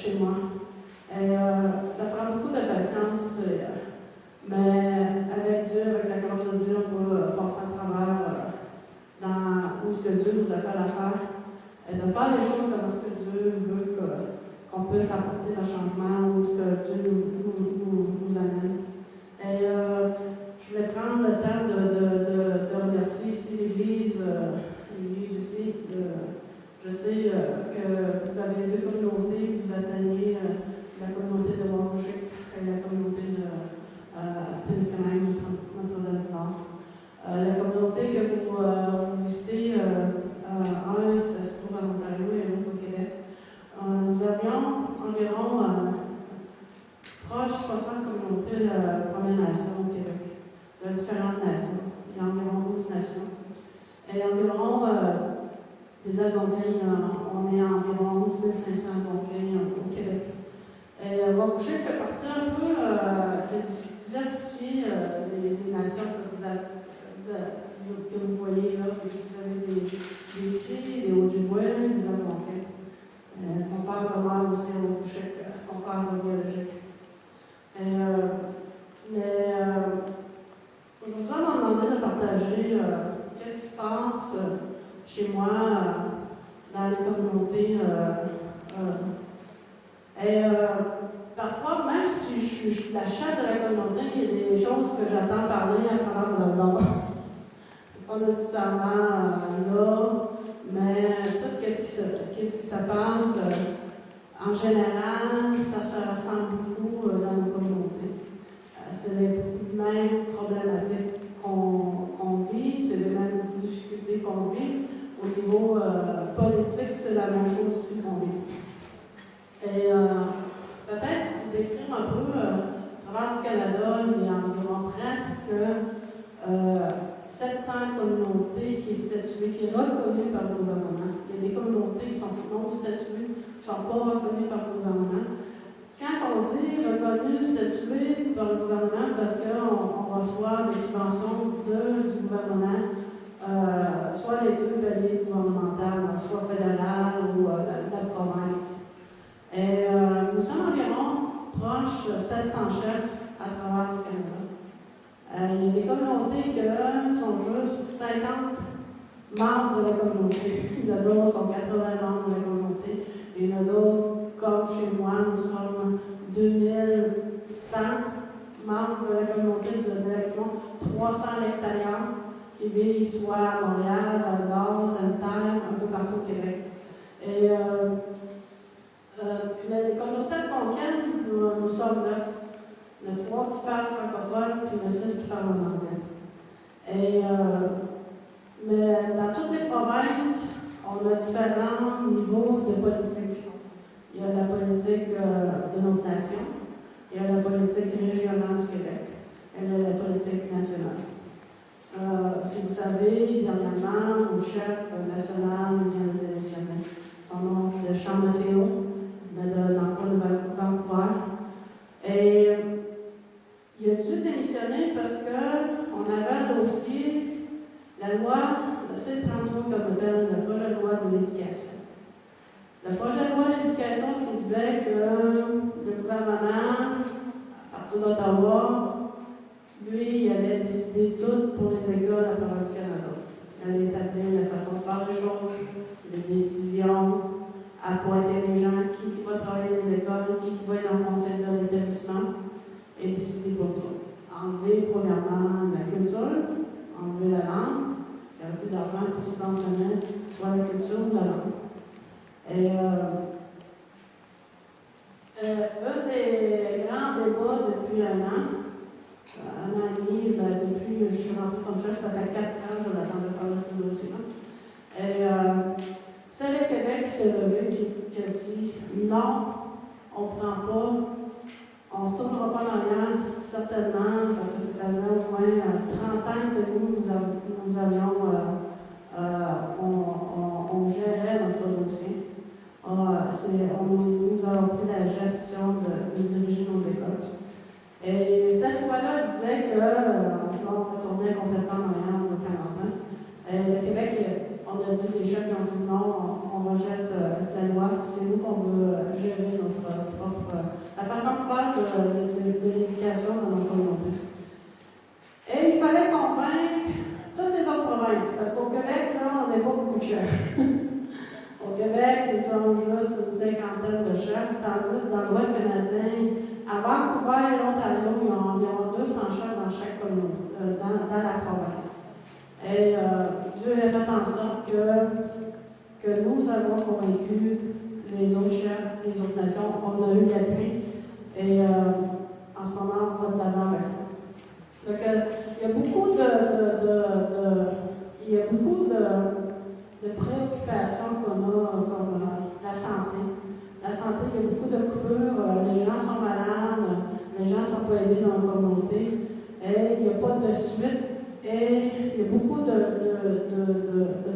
chez moi. Et ça prend beaucoup de patience, mais avec Dieu, avec la grâce de Dieu, on peut passer à travers dans où ce que Dieu nous appelle à faire, et de faire les choses comme ce que Dieu veut qu'on puisse apporter le changement, ou ce que Dieu nous amène. Et je vais prendre le temps de remercier ici l'Église ici. Je sais que vous avez deux communautés, vous atteignez la communauté de Warwick et la communauté de Témiscamingue, Notre-Dame-du-Nord. La communauté que vous visitez, un se trouve en Ontario et l'autre au Québec. Nous avions environ proche 60 communautés Premières Nations au Québec, de différentes nations. Il y a environ 12 nations. Et environ les Algonquins, on est à environ 11 500 Algonquins au Québec. Et Warwick fait partie un peu, c'est diversifié les nations que vous voyez là. Vous avez des Cris, des Ojibwe, des Algonquins. On parle comment aussi à Warwick, on parle biologique. Mais aujourd'hui, on m'a demandé de partager qu'est-ce qui se passe chez moi dans les communautés. Parfois, même si je suis la chef de la communauté, il y a des choses que j'entends parler à travers le nom. C'est pas nécessairement là, mais tout qu'est-ce qui se passe, en général, ça se ressemble beaucoup dans nos communautés. C'est les mêmes problématiques qu'on vit, c'est les mêmes difficultés qu'on vit. Au niveau politique, c'est la même chose aussi qu'on vit. Et peut-être pour décrire un peu, à travers du Canada, il y a environ presque 700 communautés qui sont statuées, qui sont reconnues par le gouvernement. Il y a des communautés qui sont non statuées, qui ne sont pas reconnues par le gouvernement. Quand on dit reconnues, statuées par le gouvernement, parce qu'on reçoit des subventions du gouvernement, soit les deux paliers gouvernementaux, soit fédéral ou la province. Et nous sommes environ proches de 700 chefs à travers du Canada. Il y a des communautés qui sont juste 50 membres de la communauté. Il y en a d'autres qui sont 80 membres de la communauté. Et il y en a d'autres, comme chez moi, nous sommes 2100 membres de la communauté de direction, 300 à l'extérieur, qui vivent soit à Montréal, à Nord, Sainte-Terre, un peu partout au Québec. Et les communautés algonquines, nous sommes 9. Il y en a 3 qui parlent francophone, puis il y en a 6 qui parlent en anglais. Et, mais dans toutes les provinces, on a différents niveaux de politique. Il y a la politique de notre nation, il y a la politique régionale du Québec, et il y a la politique nationale. Si vous savez, dernièrement, le chef national vient de démissionner. Son nom est Sean McLeod, de l'emploi de Vancouver. Et il a dû démissionner parce qu'on avait un dossier, la loi, le C-33 comme appelle le projet de loi de l'éducation. Le projet de loi de l'éducation qui disait que le gouvernement, à partir d'Ottawa, lui, il avait décidé tout pour les écoles à travers du Canada. Il allait établir la façon de faire les choses, les décisions, appointer les gens, qui va travailler dans les écoles, qui va être dans le conseil de l'établissement, et décider pour ça. Enlever, premièrement, la culture, enlever la langue, il y avait plus d'argent pour subventionner soit la culture ou la langue. Et un des grands débats depuis un an et demi, depuis que je suis rentrée comme chef, ça fait 4 ans, je l'attendais de parler de ce dossier-là. Et c'est le Québec qui s'est levé, qui a dit non, on ne prend pas, on ne retournera pas en arrière, certainement, parce que ça faisait au moins 30 ans que nous avions, on gérait notre dossier. Nous avons pris la gestion de diriger nos écoles. Et cette loi-là disait qu'on retournait complètement en arrière de 40 ans. Et le Québec, on a dit, les chefs qui ont dit non, on rejette la loi, c'est nous qu'on veut gérer notre Vancouver et l'Ontario, il y a environ 200 chefs dans chaque commune, dans la province. Et Dieu a fait en sorte que nous avons convaincu les autres chefs, les autres nations. On a eu l'appui et en ce moment, on va de l'avant avec ça. Donc, il y a beaucoup de préoccupations qu'on a, comme la santé. La santé, il y a beaucoup de coupures, les gens sont malades, les gens ne sont pas aidés dans la communauté, et il n'y a pas de suite, et il y a beaucoup de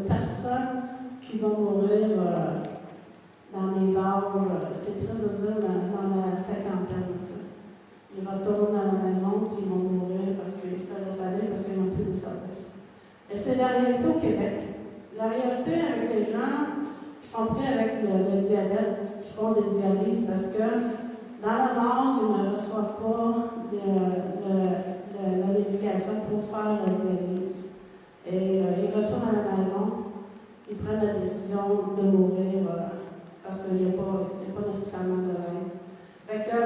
personnes qui vont mourir dans les âges, c'est triste de dire, dans la cinquantaine. Ils retournent à la maison, puis ils vont mourir parce qu'ils se laissent aller, parce qu'ils n'ont plus de service. Et c'est la réalité au Québec. La réalité avec les gens qui sont pris avec le diabète, qui font des dialyses, parce que dans le Nord, ils ne reçoivent pas la médication pour faire la dialyse. Et ils retournent à la maison, ils prennent la décision de mourir parce qu'il n'y a pas nécessairement de l'aide. Fait que,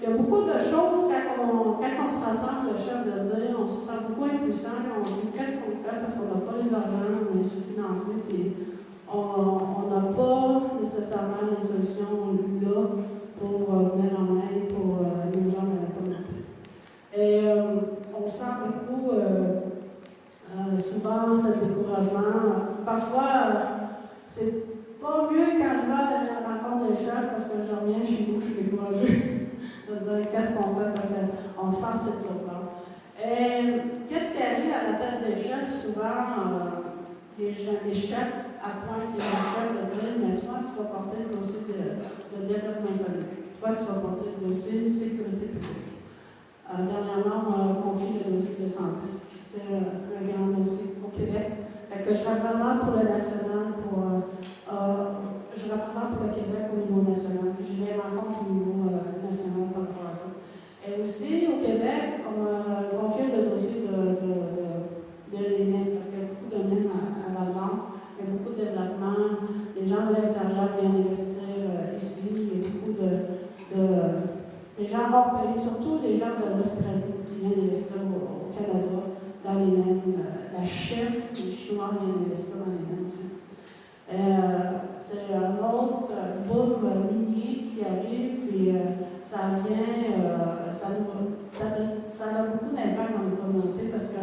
il y a beaucoup de choses, quand on se rassemble, le chef de dire, on se sent beaucoup impuissant, on dit qu'est-ce qu'on fait parce qu'on n'a pas les argent, on est sous-financé, puis on n'a pas nécessairement les solutions là pour venir en aide pour les gens de la communauté. Et on sent beaucoup, souvent, ce découragement. Parfois, c'est pas mieux quand je vais à la rencontre des chefs parce que je reviens chez nous, je suis découragée de dire qu'est-ce qu'on fait parce qu'on sent que c'est trop tard. Et qu'est-ce qui arrive à la tête des chefs? Souvent, les chefs appointent les chefs de dire mais toi, tu vas porter le dossier de développement économique. Toi, tu vas porter le dossier de sécurité publique. Dernièrement, on m'a confié le dossier de santé, c'est un grand dossier au Québec. Que je représente pour le national, je représente pour le Québec au niveau national. J'ai des rencontres au niveau national par rapport à ça. Et aussi, au Québec, on m'a confié le dossier de les mines, parce qu'il y a beaucoup de mines à Val-d'Or, il y a beaucoup de développement, les gens de l'extérieur viennent investir ici, il y a beaucoup les gens hors pays, surtout les gens de l'Australie qui viennent investir au Canada. Dans les mines, la Chine, les Chinois viennent investir dans les mines aussi. C'est un autre boom minier qui arrive, puis ça vient, ça a beaucoup d'impact dans les communautés parce que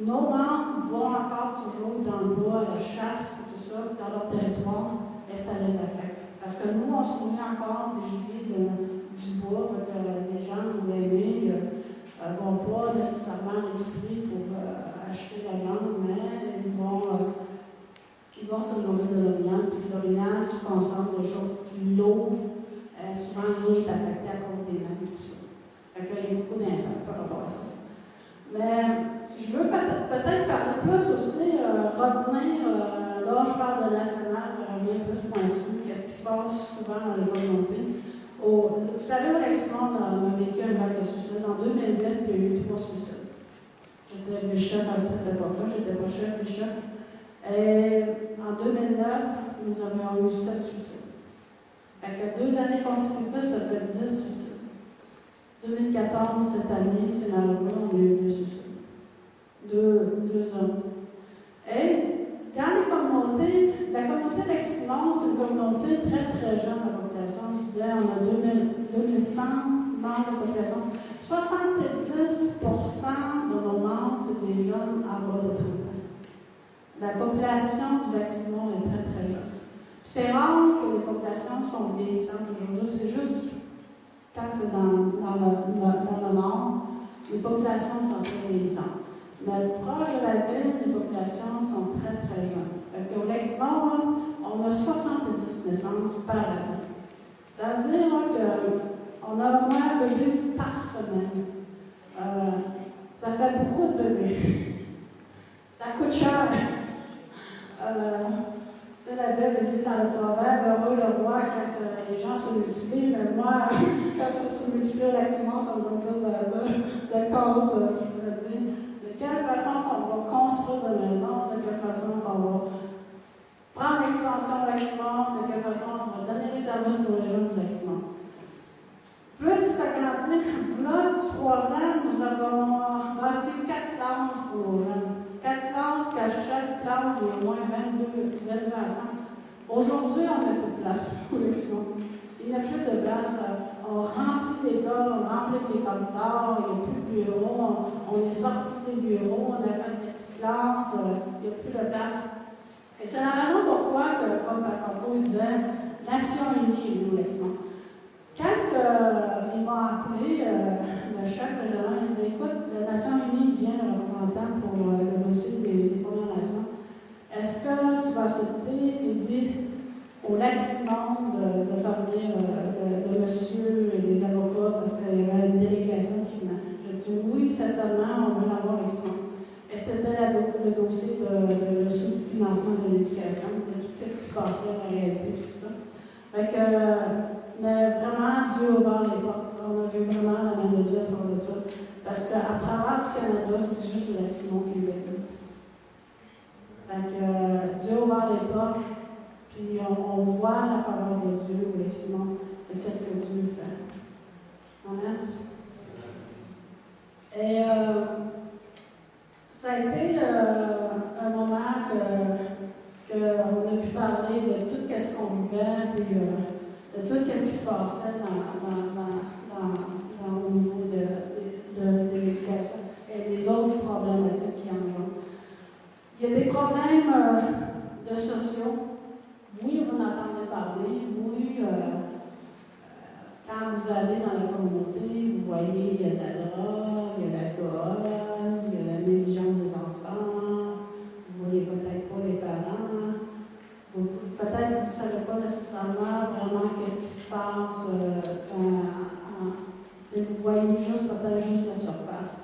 nos membres vont encore toujours dans le bois, la chasse, tout ça, dans leur territoire, et ça les affecte. Parce que nous, on se fournit encore des gibiers du bois, que les gens nous aident. Ne vont pas nécessairement à l'épicerie pour acheter la viande, mais ils vont se nourrir de l'orignal, puis l'orignal qui consomme des choses, puis l'eau, souvent l'eau est affectée à cause des mains, tout ça. Fait qu'il y a beaucoup d'impact par rapport à ça. Mais je veux peut-être parler plus aussi, revenir, là je parle de national, revenir plus pointu, qu'est-ce qui se passe souvent dans les communautés. Vous savez, au Leximon, on a vécu un vague de suicide. En 2008, il y a eu 3 suicides. J'étais vice-chef à cette époque-là, j'étais pas chef, vice-chef. Et en 2009, nous avions eu 7 suicides. Fait que 2 années consécutives, ça fait 10 suicides. 2014, cette année, c'est malheureux, on a eu 2 suicides. 2 hommes. Et dans les communautés, la communauté d'Eximon, c'est une communauté très très jeune de population. Je disais, on a 2100 membres de population. 70% de nos membres, c'est des jeunes à bas de 30 ans. La population du Eximon est très très jeune. C'est rare que les populations sont vieillissantes aujourd'hui, c'est juste quand c'est dans le nord, les populations sont très vieillissantes. Mais proche de la ville, les populations sont très, très jeunes. Au Leximon, on a 70 naissances par année. Ça veut dire qu'on a au moins un bébé par semaine. Ça fait beaucoup de bébés. Ça coûte cher. La Bible dit dans le proverbe, heureux le roi quand les gens se multiplient, mais moi, quand ça se multiplie au Leximon, ça me donne plus de cause, je me dis. De quelle façon qu'on va construire des maisons, de quelle façon qu'on va prendre l'expansion du Leximon, de quelle façon on va donner les services pour les jeunes du Leximon. Plus que ça grandit, on n'a plus de place pour l'élection. Il n'y a plus de place. On remplit l'école, on remplit les corridors, il n'y a plus de bureaux, on est sorti des bureaux, on a fait des petites classes, il n'y a plus de place. Et c'est la raison pourquoi, comme Pasteur Paul disait, Nations Unies est l'élection. Quand il m'a appelé, le chef régional, il disait, écoute, la Nations Unies vient de représentant pour le dossier des Premières Nations. Est-ce que tu vas accepter? Il dit au lac Simon de faire venir le monsieur et les avocats parce qu'il y avait une délégation qui venait. Je dis oui, certainement, on veut l'avoir avec Simon. Et c'était le dossier de sous-financement de l'éducation, de tout ce qui se passait en réalité, tout ça. Fait que, mais vraiment, Dieu a ouvert les portes. On a vu vraiment la main de Dieu à travers ça. Parce qu'à travers du Canada, c'est juste le lac Simon qui existe. Fait que Dieu a ouvert les portes, puis on voit la faveur de Dieu au lac Simon, de qu'est-ce que Dieu fait. Amen. Et ça a été un moment qu'on a pu parler de tout ce qu'on vivait, puis de tout ce qui se passait au niveau de l'éducation et les autres problématiques qui en ont. Il y a des problèmes de sociaux. Oui, vous en entendez parler. Oui, quand vous allez dans la communauté, vous voyez, il y a de la drogue, il y a de l'alcool, il y a la négligence des enfants, vous voyez peut-être pas les parents, peut-être que vous ne savez pas nécessairement vraiment qu'est-ce qui se passe vous voyez peut-être juste la surface.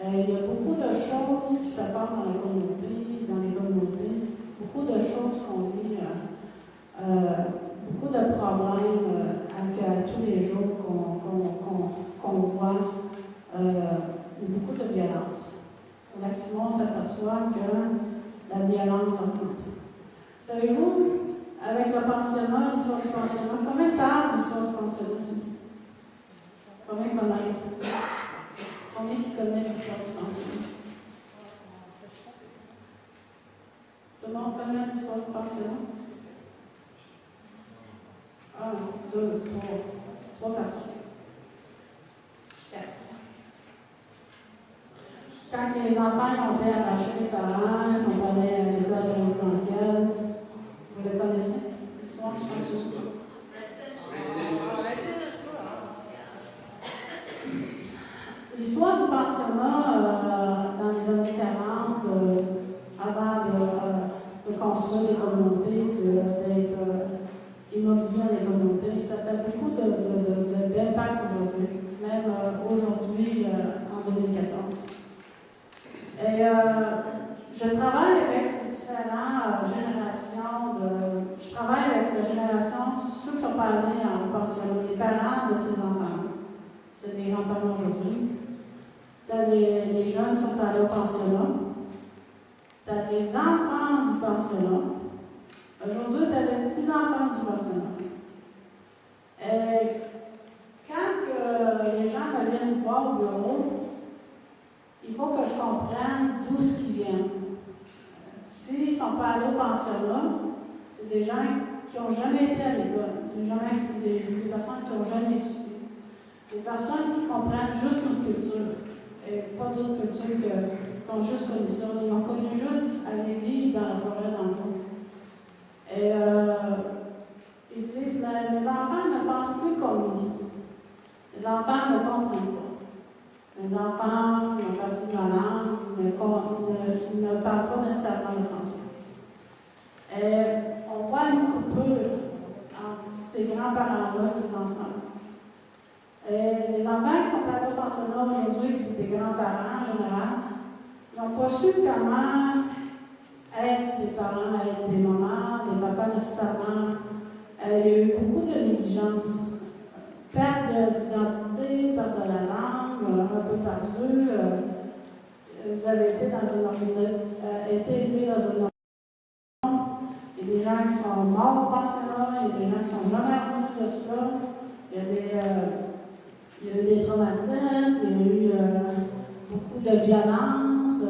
Il y a beaucoup de choses qui se passent dans les communautés, beaucoup de choses qu'on vit, beaucoup de problèmes à tous les jours qu'on voit, beaucoup de violence. Au lac Simon, on s'aperçoit que la violence augmente. Savez-vous, avec le pensionnat, l'histoire du pensionnat, combien savent l'histoire du pensionnat ici? Combien connaissent? Combien qui connaissent l'histoire du pensionnat? Tout le monde connaît l'histoire du pensionnat? Ah, 2, 3 personnes. 4. Quand les enfants ont été arrachés des parents, ils sont allés à l'école résidentielle, vous le connaissez? L'histoire du pensionnat? L'histoire du pensionnat, dans les années 40, avant de construire des communautés, d'être immobilisé dans les communautés, ça fait beaucoup d'impact aujourd'hui, même aujourd'hui, en 2014. Et je travaille avec ces différentes générations je travaille avec la génération, ceux qui sont pas allés en pensionnat, les parents de ces enfants. C'est des grands-parents aujourd'hui. Les jeunes qui sont allés au pensionnat. Tu as les enfants du pensionnat. Aujourd'hui, tu as les petits-enfants du pensionnat. Et quand les gens me viennent voir au bureau, il faut que je comprenne d'où ce qu'ils viennent. S'ils ne sont pas allés au pensionnat, c'est des gens qui n'ont jamais été à l'école, des personnes qui n'ont jamais étudié. Des personnes qui comprennent juste notre culture, et pas d'autres cultures qui ont juste connu ça. Ils ont connu juste à l'église, dans la forêt, dans le monde. Et ils disent, mais les enfants ne pensent plus comme nous. Les enfants ne comprennent pas. Les enfants ont perdu la langue, ils ne parlent pas nécessairement le français. Et on voit une coupure entre ces grands-parents-là, ces enfants-là. Et les enfants qui sont allés au pensionnat aujourd'hui, c'est des grands-parents en général, ils n'ont pas su comment être des parents, être des mamans, des papas nécessairement. Il y a eu beaucoup de négligence. Perte d'identité, perte de la langue, un peu perdu. Vous avez été élevé dans une organisation. Il y a des gens qui sont morts au pensionnat, il y a des gens qui sont jamais revenus de ça. Il y a eu des traumatismes, il y a eu beaucoup de violences,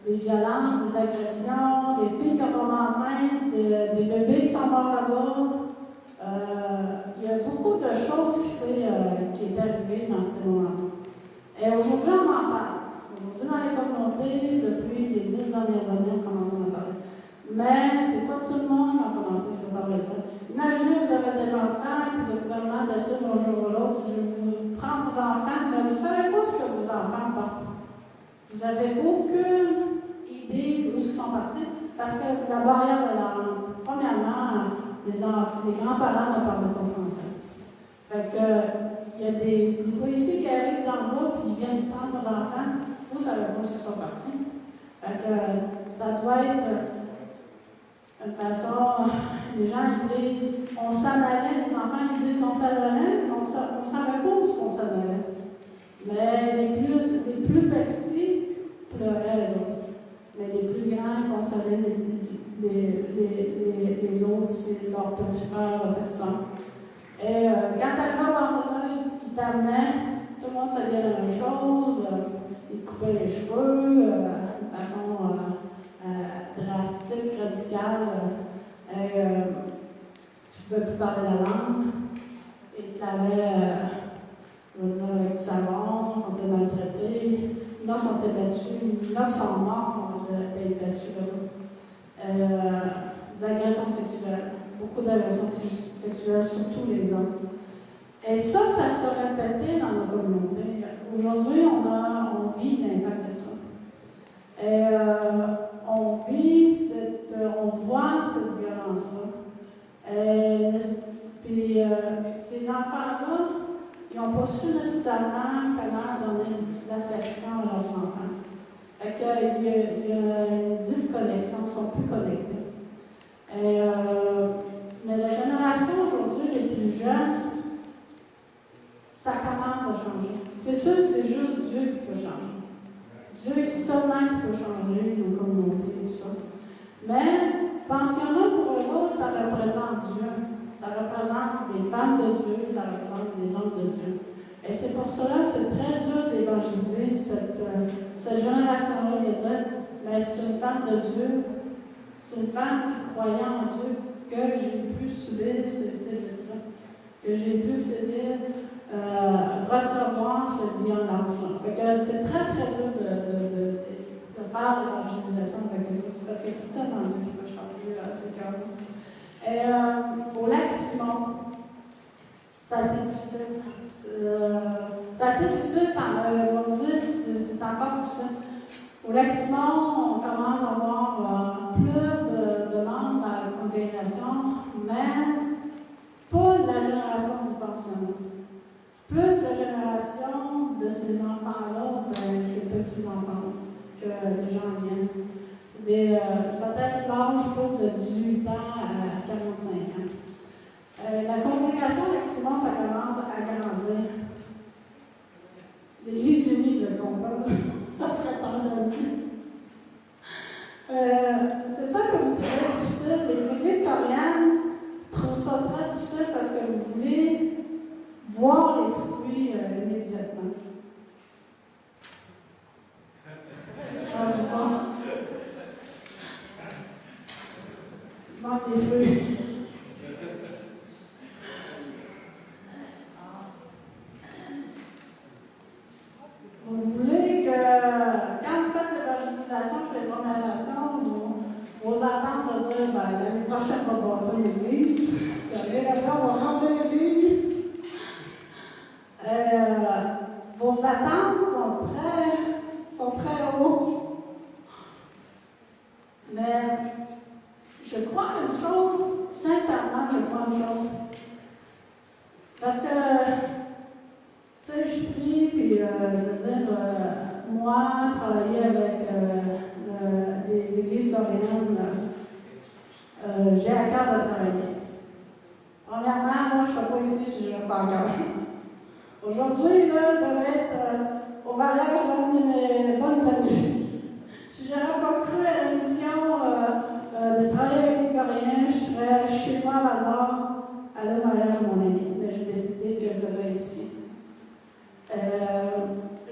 des agressions, des filles qui ont tombé enceintes, des bébés qui sont morts là-bas. Il y a beaucoup de choses qui est arrivé dans ces moments-là. Et aujourd'hui, on en parle. Aujourd'hui, dans les communautés, depuis les 10 dernières années, on commence à en parler. Mais c'est pas tout le monde qui a commencé à parler de ça. Imaginez, vous avez des enfants, puis le gouvernement décide un jour ou l'autre, je vais vous prendre vos enfants, mais vous ne savez pas ce que vos enfants portent. Vous n'avez aucune idée d'où ils sont partis, parce que la barrière de la langue. Premièrement, les grands-parents ne parlent pas français. Fait que, il y a des policiers qui arrivent dans le bois et ils viennent prendre vos enfants. Vous ne savez pas ce qu'ils sont partis. Fait que, ça doit être une façon. Les gens ils disent on s'en allait, les enfants ils disent on s'en allait, on ne savait pas où on s'en allait. Mais les plus petits pleuraient les autres. Mais les plus grands consolaient les autres, c'est leurs petits frères, leurs petits sœurs. Et quand t'arrivais au pensionnat, ils t'amenaient, tout le monde savait la même chose, ils te coupaient les cheveux de façon drastique, radicale. Tu ne pouvais plus parler la langue. Ils t'avaient, je veux dire, avec du savon, ils sont maltraités. Il y en a qui sont battus, il y en a qui sont morts d'être battus là-bas. Des agressions sexuelles, beaucoup d'agressions sexuelles, surtout les hommes. Et ça se répétait dans nos communautés. Aujourd'hui, on vit l'impact de ça. Et on voit cette violence-là. Puis ces enfants-là, ils n'ont pas su nécessairement comment donner l'affection à leurs enfants. Fait qu'il y a une disconnexion, ils ne sont plus connectés. Mais la génération aujourd'hui, les plus jeunes, ça commence à changer. C'est sûr, c'est juste Dieu qui peut changer. Dieu seulement qui peut changer nos communautés et tout ça. Mais pensionnat pour eux autres, ça représente Dieu. Ça représente des femmes de Dieu, ça représente des hommes de Dieu. Et c'est pour cela que c'est très dur d'évangéliser cette génération-là, de dire, mais c'est une femme de Dieu, c'est une femme qui croyait en Dieu, que j'ai pu subir ces sévices-là, que j'ai pu subir, recevoir cette violence-là. Fait que c'est très, très dur de faire l'évangélisation avec les autres, parce que c'est seulement Dieu qui peut changer ces cœurs. Et au Lac-Simon, ça a été difficile. Ça a été difficile, c'est encore difficile. Au Lac-Simon, on commence à avoir plus de demandes à la congrégation, mais pas de la génération du pensionnat. Plus la génération de ces enfants-là, ces petits-enfants que les gens viennent. C'est peut-être l'âge plus de 18 ans à 45 ans. La congrégation Lac-Simon, ça commence à grandir. L'Église unie de Comtal, après tant d'années. C'est ça que vous trouvez difficile. Les églises coréennes trouvent ça très difficile parce que vous voulez voir les fruits immédiatement. Je manque des fruits. Vous voulez que, quand vous faites l'évangélisation pour les organisations, vos attentes de dire, l'année prochaine, on va bâtir l'église, l'année d'après, on va remplir l'église. Vos attentes sont très hautes. Mais je crois une chose, sincèrement, je crois une chose. Parce que, tu sais, je prie, puis je veux dire, moi, travailler avec les églises coréennes, j'ai à cœur de travailler. Premièrement, là, je ne serai pas ici si je ne pas encore. Aujourd'hui, là, je devais être au mariage d'un de mes bonnes amies. Si je n'aurais pas cru à la mission de travailler avec les Coréens, je serais chez moi à Val-d'Or, aller au mariage de mon ami. Mais j'ai décidé que je devais être ici.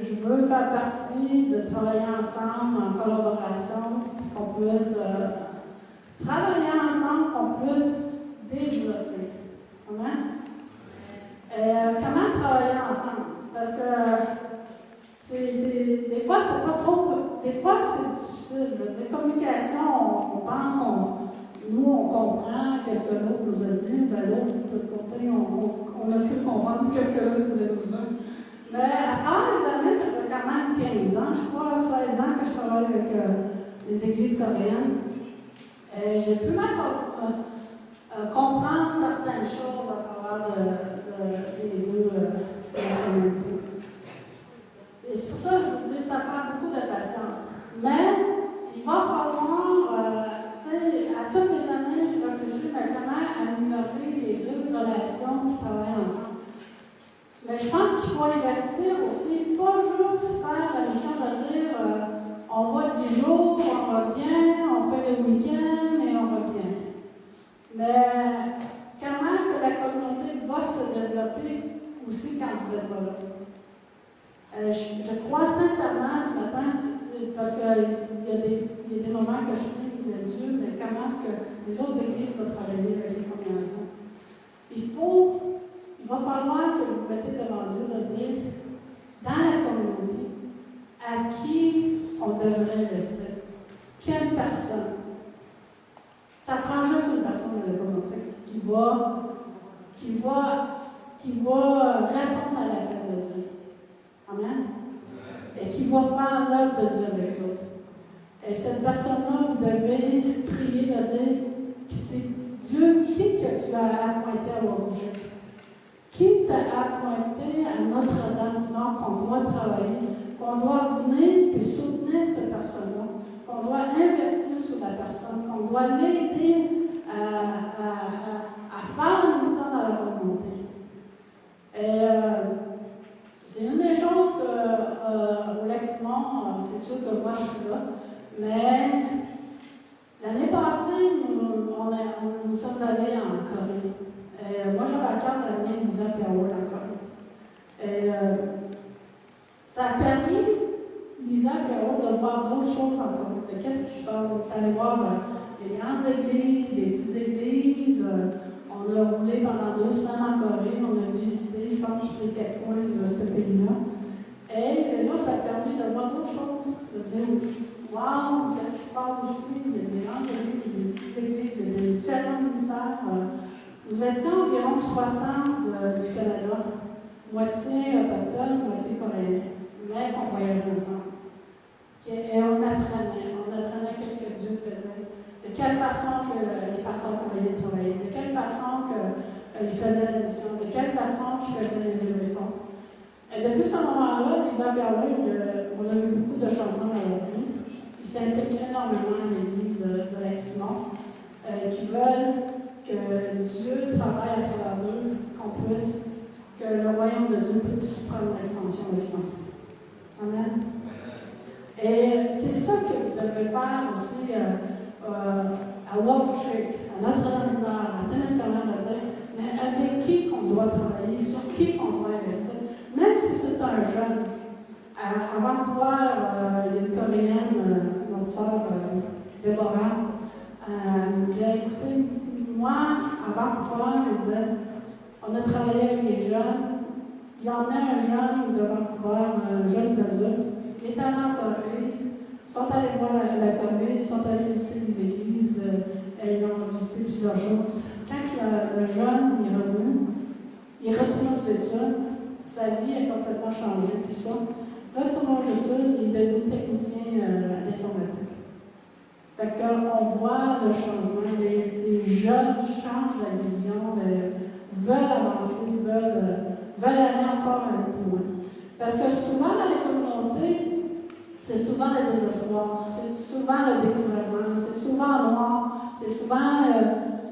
Je veux faire partie de travailler ensemble en collaboration, qu'on puisse travailler ensemble, qu'on puisse Parce que des fois, c'est pas trop. Des fois, c'est difficile. Je veux dire, communication, on pense nous, on comprend qu'est-ce que l'autre nous a dit, ben l'autre, de l'autre côté, on a pu comprendre qu'est-ce que l'autre voulait nous dire. Mais à travers les années, ça fait quand même 15 ans, je crois, 16 ans que je travaille avec les églises coréennes. J'ai pu comprendre certaines choses à travers les deux personnalités. Et c'est pour ça que je vous dis, ça prend beaucoup de patience. Mais il va falloir, tu sais, à toutes les années, je réfléchis mais comment améliorer les deux relations qui travaillent ensemble. Mais je pense qu'il faut investir aussi, pas juste faire la mission de dire on va 10 jours, on revient, on fait le week-end et on revient. Mais comment que la communauté va se développer aussi quand vous êtes pas là? Je crois sincèrement ce matin, parce qu'il y a des moments que je prie de Dieu, mais comment est-ce que les autres églises vont travailler avec les congrégations? Il va falloir que vous mettez devant Dieu de dire, dans la communauté, à qui on devrait investir? Quelle personne? Ça prend juste une personne dans la communauté qui va répondre à l'appel de Dieu. Amen? Et qui va faire l'œuvre de Dieu avec les autres. Et cette personne-là, vous devez prier de dire c'est Dieu qui que tu as appointé à Wawushek. Qui t'a appointé à Notre-Dame-du-Nord qu'on doit travailler, qu'on doit venir et soutenir cette personne-là, qu'on doit investir sur la personne, qu'on doit l'aider à faire un ministère dans la communauté. Et c'est une des choses au Leximon, c'est sûr que moi je suis là, mais l'année passée, nous sommes allés en Corée. Moi, j'avais à cœur d'amener Lisa Pierrot en Corée. Et ça a permis Lisa Pierrot de voir d'autres choses en Corée. De qu'est-ce qui se passe? On est allé voir les grandes églises, les petites églises. On a roulé pendant 2 semaines en Corée. On a visité, je pense que je fais 4 coins de ce pays-là. Et les autres, ça a permis de voir d'autres choses. De dire, wow, qu'est-ce qui se passe ici? Il y a des grandes églises, des petites églises, il y a des différents ministères. Nous étions environ 60 du Canada, moitié autochtone, moitié coréen, mais on voyageait ensemble. Et on apprenait qu'est-ce que Dieu faisait, de quelle façon que les pasteurs coréens travaillaient, de quelle façon qu'ils faisaient la mission, de quelle façon qu'ils faisaient les réformes. Et depuis ce moment-là, Lisa Pierrot, on a vu beaucoup de changements dans la vie. Ils s'impliquent énormément à l'église de Leximon, qui veulent que Dieu travaille à travers eux, que le royaume de Dieu puisse prendre l'extension de ça. Amen. Et c'est ça que vous devez faire aussi à Wawushek, à Notre-Dame-du-Nord, à Témiscamingue, de dire, mais avec qui qu'on doit travailler, sur qui qu'on doit investir, même si c'est un jeune. À Vancouver, il y a une Coréenne, notre sœur Déborah, elle disait, écoutez, moi, à Vancouver, elle disait, on a travaillé avec les jeunes. Il y en a un jeune de Vancouver, un jeune adulte. Il est allé en Corée. Ils sont allés voir la Corée, ils sont allés visiter les églises, ils ont visité plusieurs choses. Quand le jeune est revenu, il est retourné aux études, sa vie a complètement changé, tout ça. Retourné aux études, il est devenu technicien d'informatique. Fait qu'on voit le changement. Les jeunes changent la vision, veulent avancer, veulent aller encore plus loin. Parce que souvent dans les communautés, c'est souvent le désespoir, c'est souvent le découragement, c'est souvent noir, c'est souvent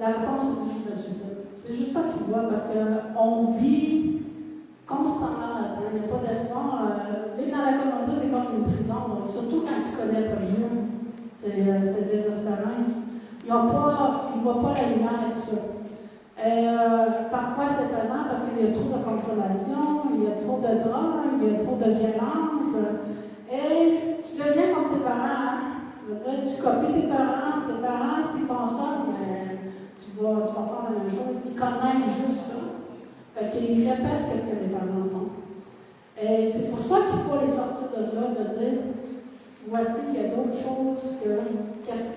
la réponse c'est juste le suicide. C'est juste ça qu'ils voient parce qu'on vit constamment là-dedans, il n'y a pas d'espoir. Vivre dans la communauté, c'est comme une prison, surtout quand tu connais pas Dieu. C'est désespérant. Ils ne voient pas la lumière et tout ça. Et parfois, c'est pesant parce qu'il y a trop de consommation, il y a trop de drogue, il y a trop de violence. Et tu deviens comme tes parents. Hein? Je veux dire, tu copies tes parents s'ils consomment, tu vas faire la même chose. Ils connaissent juste ça. Fait qu'ils répètent ce que les parents font. Et voici, il y a d'autres choses que qu'est-ce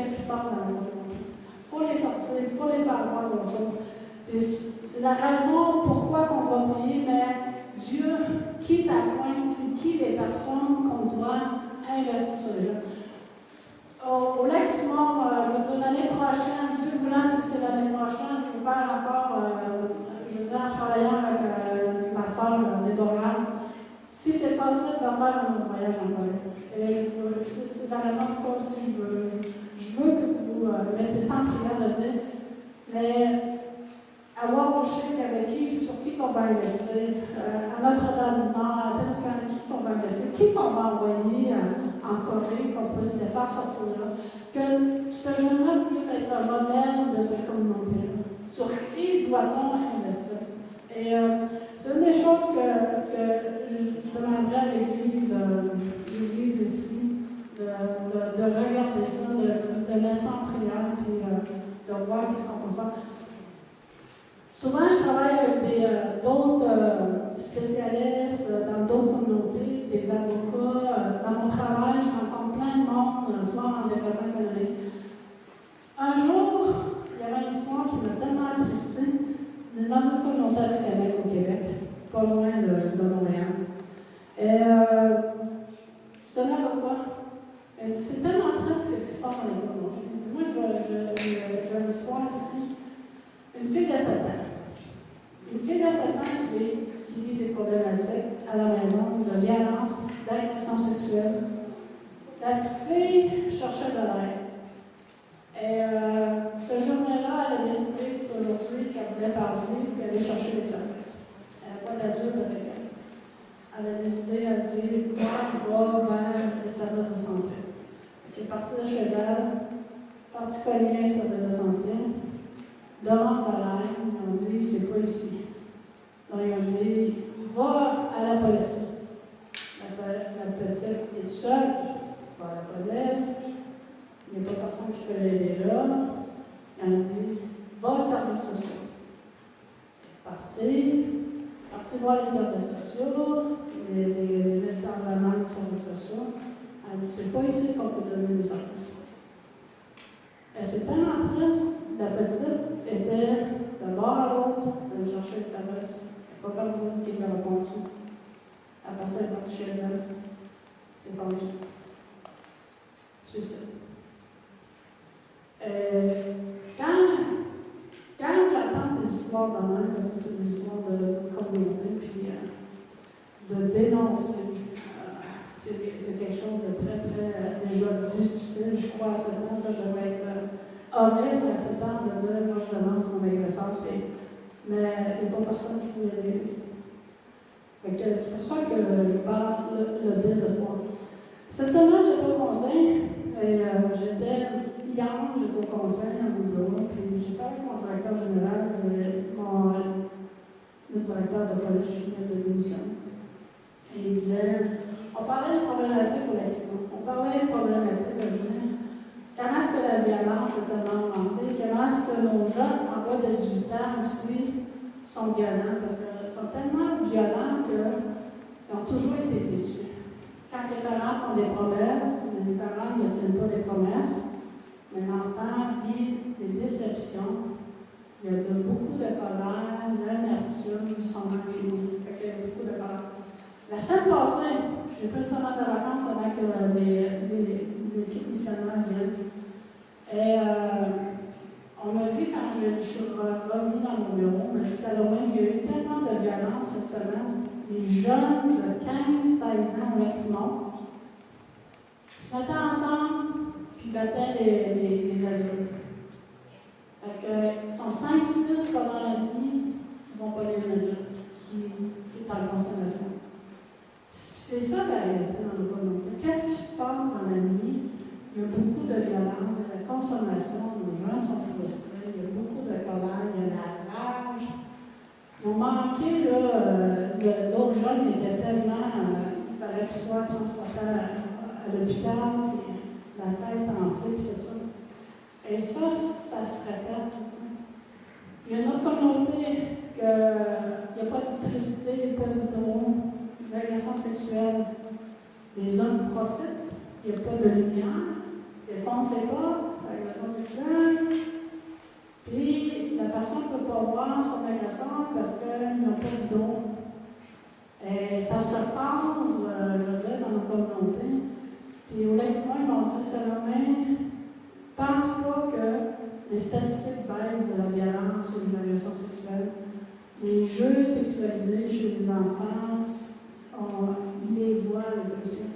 qui se passe dans la communauté. Il faut les sortir, il faut les faire voir d'autres choses. Puis c'est la raison pourquoi on va prier, mais Dieu, qui t'appointe, c'est qui les personnes qu'on doit investir sur les gens. Au Lac-Simon, je veux dire, l'année prochaine, Dieu voulant, si c'est l'année prochaine, je vais faire encore, je veux dire, en travaillant avec ma soeur, Déborah, si c'est possible de faire un voyage en Corée. Et c'est la raison pourquoi aussi je veux que vous mettez ça en prière de dire, mais avoir au chèque avec qui, sur qui qu'on va investir, à Notre-Dame du Nord, à Témiscamingue, qui qu'on va investir, qui qu'on va envoyer en Corée, qu'on puisse les faire sortir là. Que ce jeune-là puisse être un modèle de cette communauté-là. Sur qui doit-on investir? Et c'est une des choses que je demanderais à l'Église ici, de regarder ça, de mettre ça en prière, puis de voir qu'est-ce qu'on peut faire. Souvent, je travaille avec d'autres spécialistes dans d'autres communautés, des avocats. Dans mon travail, je rencontre plein de monde, souvent en développement économique. Un jour, il y avait une histoire qui m'a tellement attristée dans une communauté du au Québec, pas loin de Montréal. Et c'est un avocat. C'est tellement triste ce qui se passe dans les communautés. Moi, j'ai une histoire ici. Une fille de 7 ans. Une fille de 7 ans qui vit des problématiques à la maison, de violence, d'agression sexuelle. La petite fille cherchait de l'aide. Et cette journée-là, elle a décidé, c'est aujourd'hui, qu'elle voulait parler et aller chercher les services. Elle n'a pas d'adulte avec elle. Elle a décidé, elle dit, moi, je vais vers les services de santé. Elle est partie de chez elle, partie cogner sur les services de santé. Demande de l'aide, ils ont dit, c'est pas ici. Donc, ils ont dit, va à la police. La petite est seule, va à la police, il n'y a pas personne qui peut l'aider là. Ils ont dit, va aux services sociaux. Parti voir les services sociaux, les intervenants des services sociaux. Elle dit, c'est pas ici qu'on peut donner des services. Et c'est tellement triste. La petite était d'un bord à l'autre, elle cherchait le service. Elle n'a pas besoin qu'il me réponde. Après ça, elle est partie chez elle. C'est pendu. Suicide. Quand j'entends des histoires de même, parce que c'est des histoires de communauté, puis de dénoncer, c'est quelque chose de très, très déjà difficile. Je crois à ce temps, ça devrait être horrible à ce temps de dire, moi je demande mon agresseur, mais il n'y a pas personne qui peut l'aider. C'est pour ça que je parle le dire de ce point. Cette semaine, j'étais au conseil, et hier, j'étais au conseil à mon bureau, puis j'étais avec mon directeur général, le directeur de police qui venait de démission. Et il disait, on parlait des problématiques au Lac-Simon, on parlait des problématiques de dire, comment est-ce que la violence est tellement augmentée, comment est-ce que nos jeunes en bas de 18 ans aussi sont violents, parce qu'ils sont tellement violents qu'ils ont toujours été déçus. Quand les parents font des promesses, les parents ne tiennent pas des promesses, mais l'enfant vit des déceptions. Il y a beaucoup de colère, l'amertume, son impuni. Il y a beaucoup de colère. La semaine passée, j'ai fait une semaine de vacances avec l'équipe missionnaire viennent. Et on m'a dit, quand je suis revenue dans mon bureau, mais Salomé, il y a eu tellement de violence cette semaine. Les jeunes de 15-16 ans au maximum se mettaient ensemble puis battaient les adultes. Ils sont 5-6 pendant la nuit, ils vont pas les adultes qui est en consommation. C'est ça la réalité dans nos communautés. Qu'est-ce qui se passe dans la nuit? Il y a beaucoup de violence, il y a la consommation, nos gens sont frustrés, il y a beaucoup de colère, il y a la rage. Ils ont manqué, l'autre jeune était tellement, il fallait qu'il soit transporté à l'hôpital, puis la tête enflée, puis tout ça. Et ça se répète tout le temps. Il y a une autre communauté qu'il n'y a pas d'électricité, pas d'hydro, des agressions sexuelles. Les hommes profitent, il n'y a pas de lumière, défoncent les portes, agression sexuelle, puis la personne ne peut pas voir son agresseur parce qu'ils n'ont pas d'idole. Et ça se passe, je veux dire, dans nos communautés. Puis au Leximon, ils m'ont dit, Salomé, pense pas que les statistiques baissent de la violence ou des agressions sexuelles. Les jeux sexualisés chez les enfants, on les voit les policiers.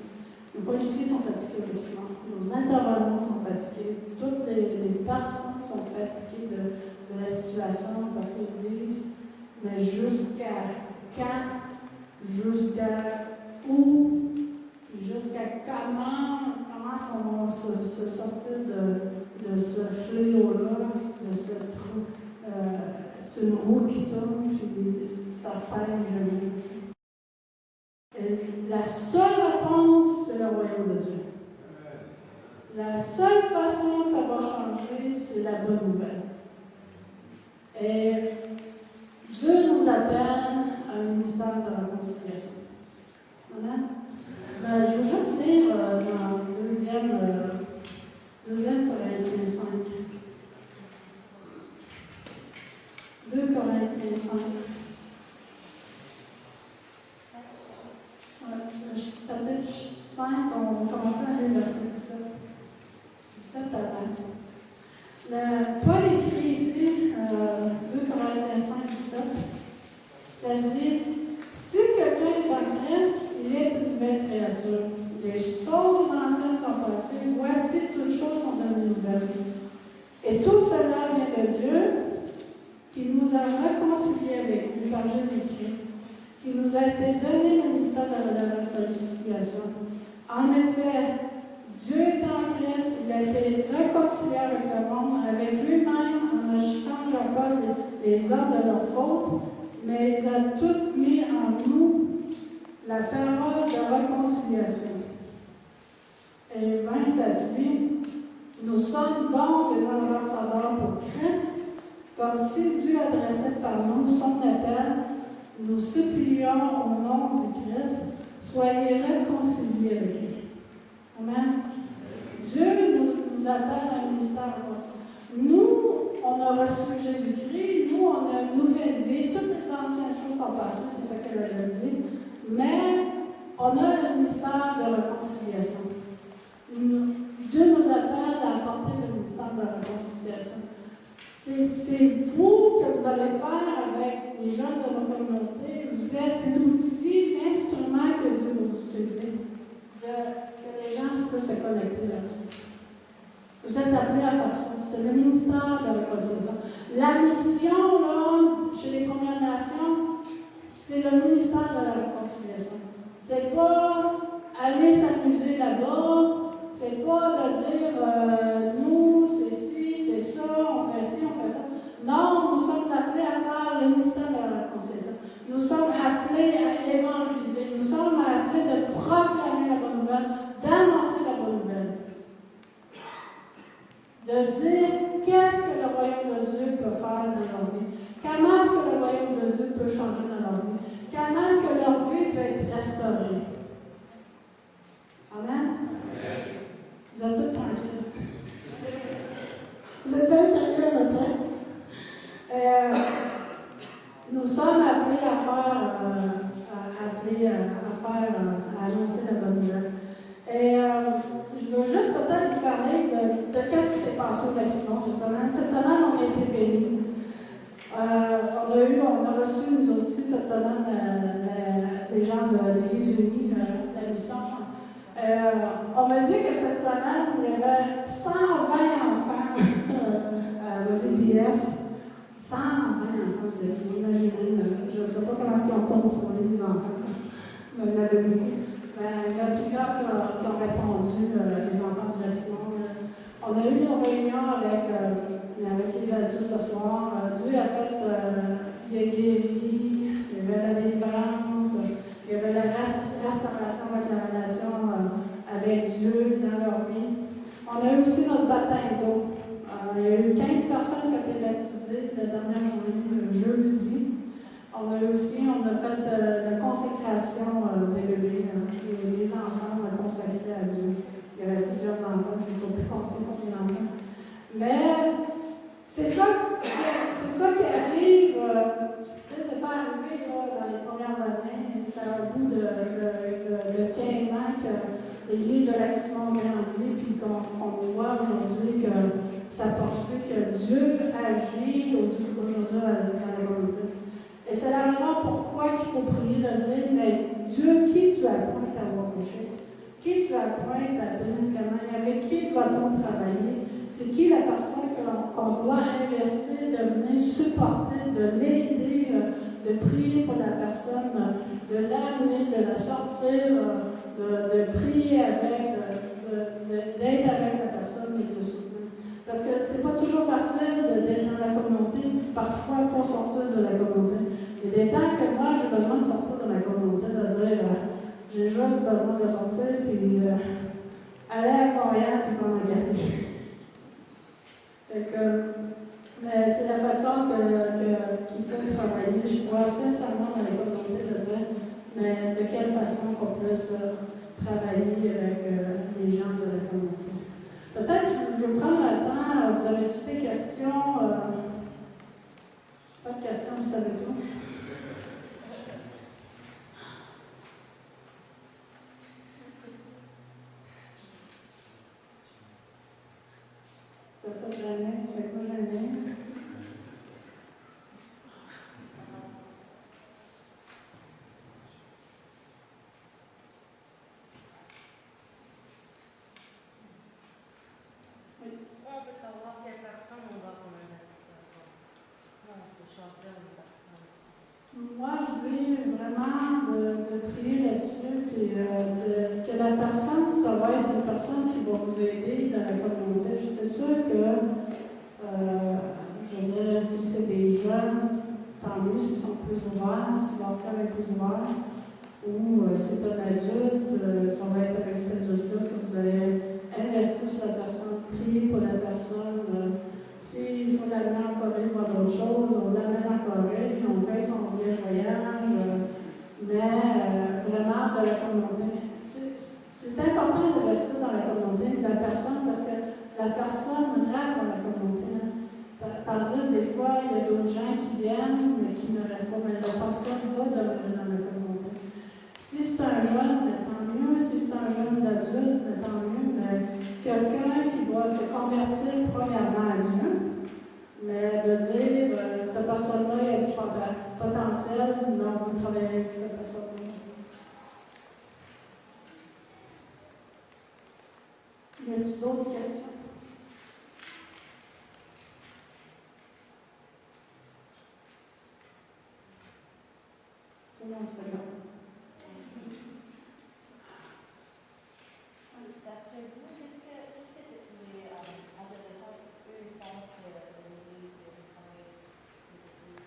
Les policiers sont fatigués au Leximon. Nos intervenants sont fatigués. Toutes les personnes sont fatiguées de la situation parce qu'ils disent, mais jusqu'à quand? Jusqu'à où? Jusqu'à comment est-ce qu'on va se sortir de ce fléau-là, de ce trou? C'est une roue qui tourne, puis ça sert jamais. La seule réponse, c'est le royaume de Dieu. La seule façon que ça va changer, c'est la bonne nouvelle. Et Dieu nous appelle à un ministère de réconciliation. Amen? Je veux juste lire dans 2 Corinthiens 5. 2 Corinthiens 5. Chapitre 5, on commence à lire verset 17. 17 avant. Paul écrit ici, 2 Corinthiens 5, 17, ça dit, si quelqu'un est en Christ, il est une nouvelle créature. Les choses anciennes sont passées, voici toutes choses sont devenues nouvelles. Et tout cela vient de Dieu, qui nous a réconciliés avec lui par Jésus-Christ, qui nous a été donné le ministère de la réconciliation. En effet, Dieu est en Christ, il a été réconcilié avec le monde, avec lui-même, en ne changeant pas les hommes de leurs fautes, mais il a tout mis en nous la parole de réconciliation. Et 27 dit, nous sommes donc des ambassadeurs pour Christ, comme si Dieu adressait par nous son appel, nous supplions au nom du Christ, soyez réconciliés avec lui. Amen. Dieu nous appelle à un ministère de réconciliation. Nous, on a reçu Jésus-Christ, nous, on a une nouvelle vie, toutes les anciennes choses sont passées, c'est ça qu'elle a dit, mais on a le ministère de réconciliation. Dieu nous appelle à apporter le ministère de la réconciliation. C'est vous que vous allez faire avec les jeunes de nos communautés. Vous êtes l'outil, l'instrument que Dieu vous utilise, que les gens puissent se connecter là-dessus. Vous êtes appelés à faire ça. C'est le ministère de la réconciliation. La mission, là, chez les Premières Nations, c'est le ministère de la réconciliation. C'est pas aller s'amuser là-bas, c'est pas de dire nous, c'est ci, c'est ça, on fait ci, on fait ça. Non, nous sommes appelés à faire le ministère de la réconciliation. Nous sommes appelés à évangéliser. Nous sommes appelés de proclamer la bonne nouvelle, d'annoncer la bonne nouvelle. De dire qu'est-ce que le royaume de Dieu peut faire dans leur vie. Comment est-ce que le royaume de Dieu peut changer dans leur vie. Comment est-ce que leur vie peut être restaurée. Amen? Vous êtes tous tranquilles. Vous êtes bien sérieux le matin? Nous sommes appelés à annoncer la bonne nouvelle. Et je veux juste peut-être vous parler de qu'est-ce qui s'est passé au Leximon cette semaine. Cette semaine, on a été bénis. On a reçu, nous aussi, cette semaine, les gens de l'Église unie, la mission. On m'a dit que cette semaine, il y avait 120 enfants à l'EBS. 120 enfants, vous imaginez. Je ne sais pas comment ils ont contrôlé les enfants. Mais il y en avait beaucoup. Il y a plusieurs qui ont répondu, les enfants du Leximon. On a eu une réunion avec les adultes ce soir. Dieu a fait, il a guéri, il y avait la délivrance, il y avait la restauration avec la relation avec Dieu dans leur vie. On a eu aussi notre baptême d'eau. Il y a eu 15 personnes qui ont été baptisées la dernière journée, le jeudi. On a fait la consécration des bébés, des enfants consacrés à Dieu. Il y avait plusieurs enfants, je n'ai pas pu compter combien d'enfants. Mais c'est ça qui arrive, c'est pas arrivé là, dans les premières années, c'est à bout de 15 ans que l'Église de l'Action grandit, puis qu'on voit aujourd'hui que ça poursuit, que Dieu agit aujourd'hui dans la communauté. Et c'est la raison pourquoi il faut prier de dire, mais Dieu, qui tu appointes à voir coucher? Qui tu appointes à donner ce médicament? Avec qui doit-on travailler? C'est qui la personne qu'on doit investir, de venir supporter, de l'aider, de prier pour la personne, de l'amener, de la sortir, de prier avec, d'être avec la personne et de le soutenir. Parce que c'est pas toujours facile d'être dans la communauté. Parfois, il faut sortir de la communauté. Il y a des temps que moi, j'ai besoin de sortir de la communauté, de dire, j'ai juste besoin de sortir, puis aller à Montréal, puis prendre un café. Mais c'est la façon qu'il faut travailler. Je crois sincèrement dans les communautés de dire, mais de quelle façon qu'on puisse travailler avec les gens de la communauté. Peut-être, je vais prendre un temps, vous avez-tu des questions? Pas de questions, vous savez tout. Tu vas gêner, tu vas pas gêner. On peut savoir quelle personne on va comme investisseur. On peut choisir une personne. Moi, je dis vraiment de prier là-dessus, puis que la personne, ça va être une personne qui va vous aider dans la communauté. C'est sûr que, je veux dire, si c'est des jeunes, tant mieux s'ils sont plus ouverts, si leur cœur est plus ouvert, ou si c'est un adulte, ça va être avec cet adulte-là que vous allez investir sur la personne, prier pour la personne. S'il faut l'amener en Corée voir d'autres choses, on l'amène en Corée, on paye son billet de voyage, mais vraiment de la communauté. C'est important d'investir dans la communauté de la personne parce que la personne reste dans la communauté. Tandis des fois, il y a d'autres gens qui viennent mais qui ne restent pas, mais la personne va demeurer dans la communauté. Si c'est un jeune, mais tant mieux. Si c'est un jeune adulte, mais tant mieux. Mais quelqu'un qui doit se convertir premièrement à Dieu, mais de dire, cette personne-là, il y a du potentiel, non, vous travaillez avec cette personne-là. Y a-t-il d'autres questions? Tout le monde se regarde. D'après vous, qu'est-ce que les adolescents, eux, ils pensent de l'Église et du travail des églises?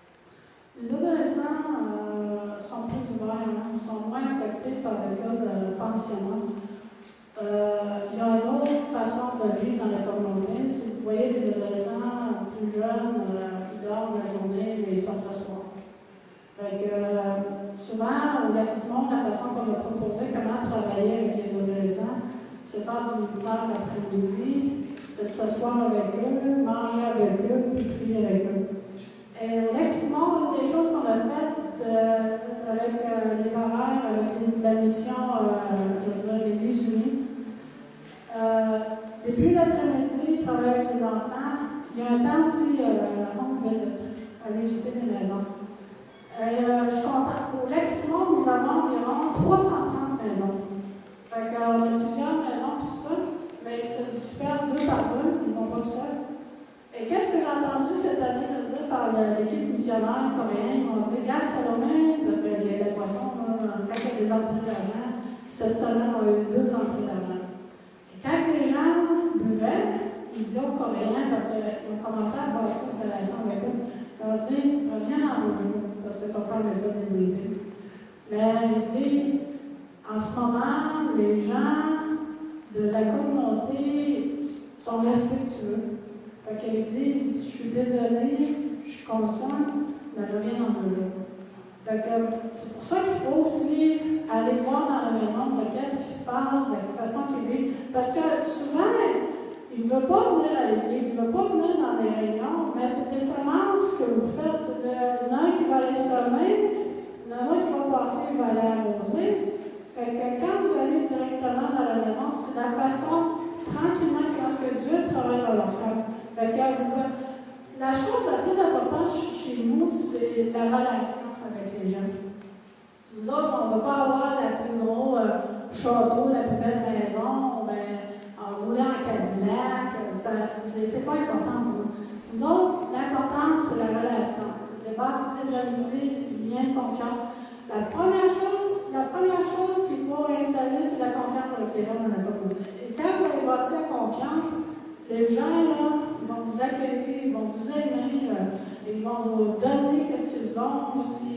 Les adolescents sont plus ouverts, sont moins affectés par le cas de pensionnat. Il y a une autre façon de vivre dans la communauté. Si vous voyez des adolescents plus jeunes, ils dorment la journée, mais ils sortent le soir. Souvent, au maximum, la façon qu'on a proposé comment travailler avec les adolescents, c'est faire du ministère l'après-midi, c'est de s'asseoir avec eux, manger avec eux, puis prier avec eux. Et au maximum, une des choses qu'on a faites avec les horaires, avec la mission, je veux dire, l'Église unie, début l'après-midi, travailler avec les enfants. Il y a un temps aussi, on visite, aller visiter les maisons. Je suis contente. Au maximum, nous avons environ 330 maisons. On a plusieurs maisons, tout ça, mais ils se dispersent deux par deux, ils ne vont pas seuls. Et qu'est-ce que j'ai entendu cette année de dire par l'équipe missionnaire coréenne? Ils m'ont dit, regarde Salomé, parce qu'il y a la poisson, quand il y a des entrées d'argent, cette semaine, on a eu 2 entrées d'argent. Et quand les gens buvaient, ils disaient aux Coréens, parce qu'ils ont commencé à bâtir une relation avec eux, ils ont dit, reviens dans vos jours, parce qu'ils sont pas en état d'immunité. Mais j'ai dit, en ce moment, les gens de la communauté sont respectueux. Fait qu'ils disent, je suis désolée, je suis consciente, mais reviens dans 2 jours. Fait que c'est pour ça qu'il faut aussi aller voir dans la maison de qu'est-ce qui se passe, de la façon qu'il vit. Parce que souvent, il ne veut pas venir à l'église, il ne veut pas venir dans des réunions, mais c'est des semences que vous faites. C'est de l'un qui va aller semer, l'un qui va passer, il va aller arroser. Fait que quand vous allez directement dans la maison, c'est la façon, tranquillement, parce que Dieu travaille dans leur cœur. Fait que la chose la plus importante chez nous, c'est la relation avec les gens. Nous autres, on ne va pas avoir la plus gros château, la plus belle maison, en roulant en Cadillac, c'est pas important pour nous. Nous autres, l'important, c'est la relation. C'est de bâtir des amitiés, des liens de confiance. La première chose qu'il faut installer, c'est la confiance avec les gens dans la communauté. Et quand vous allez bâtir la confiance, les gens, là, ils vont vous accueillir, ils vont vous aimer, ils vont vous donner ce qu'ils ont aussi.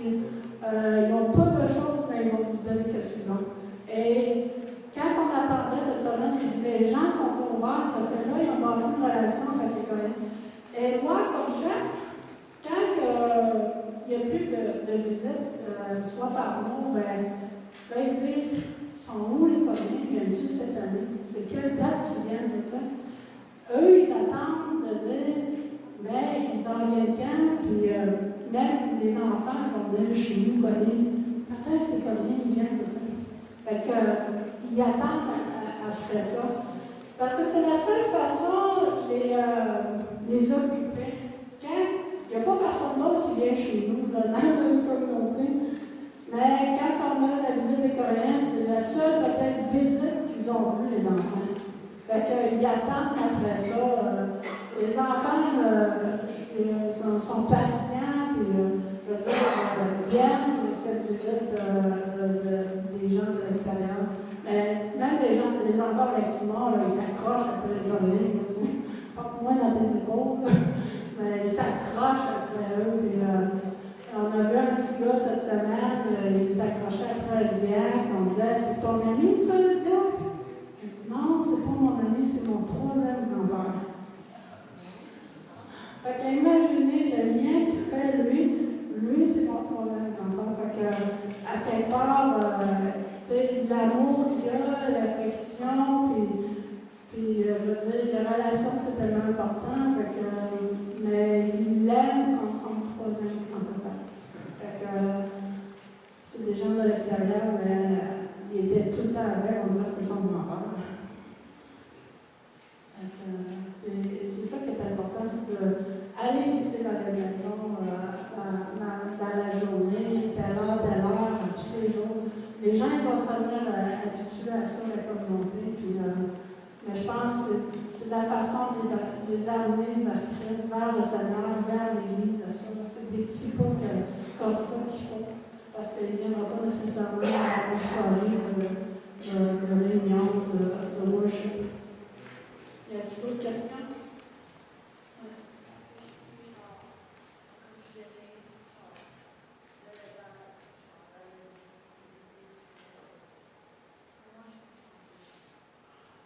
Ils n'ont pas de choses, mais ils vont vous donner ce qu'ils ont. Et quand on attendait cette semaine, il dit les gens sont ouverts parce que là, ils ont bâti une relation avec les Coréens. Et moi, comme chef, quand il n'y a plus de visites, soit par mois, là, ils disent sont où les Coréens? Viennent-tu cette année? C'est quelle date qu'ils viennent de ça? Eux, ils s'attendent de dire, mais ils en viennent quand? Puis même les enfants vont venir chez nous, Coréens. Peut-être que les Coréens, ils viennent de ça. Fait qu'ils attendent après ça. Parce que c'est la seule façon de les occuper. Quand il n'y a pas personne d'autre qui vient chez nous, dans notre communauté, mais quand on a la visite des Coréens, c'est la seule peut-être visite qu'ils ont vue, les enfants. Fait qu'ils attendent après ça. Les enfants sont patients, puis je veux dire, viennent cette visite des gens de l'extérieur. Mais même les enfants avec Simon, là, ils s'accrochent après les Coréens. Pas pour moi dans tes épaules, mais ils s'accrochent après eux. Puis, on a vu un petit gars cette semaine, il s'accrochait après un diacre. On disait, c'est ton ami, ça, le diacre? Il dit, non, c'est pas mon ami, c'est mon troisième grand-père. Fait qu'imaginez le lien qu'il fait, lui, c'est mon troisième grand-père. Fait que, à quelque part, tu sais, l'amour qu'il y a, l'affection, puis je veux dire, les relations, c'est tellement important. Fait que, mais il l'aime comme son troisième grand-père. Fait que, c'est des gens de l'extérieur, mais il était tout le temps avec, on dirait que c'était son grand-père. C'est ça qui est important, c'est d'aller visiter dans les maisons dans la journée, telle heure, tous les jours. Les gens ils vont se venir habitués à ça, la communauté. Puis, mais je pense que c'est la façon de les amener vers Christ, vers le Seigneur, vers l'Église. C'est des petits pas comme ça qu'il faut. Parce qu'il ne viendra pas nécessairement à une soirée de réunion, de worship. Y a-t-il d'autres questions?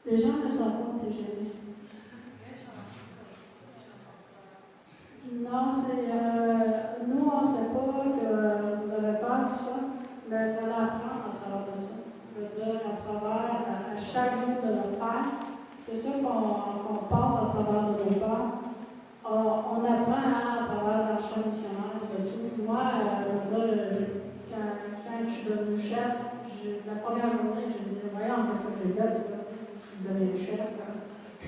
Les gens ne sont pas gênés. Non, c'est. Nous, on ne sait pas que vous avez peur de ça, mais vous allez apprendre à travers de ça. Je veux dire, à travers, à chaque jour de notre fête. C'est sûr qu'on passe à travers de nos peurs. On apprend à travers l'arche missionnaire. Moi, je veux dire, quand je suis devenue chef, la première journée, je me disais, voyons, qu'est-ce que j'ai fait? Je suis devenue chef.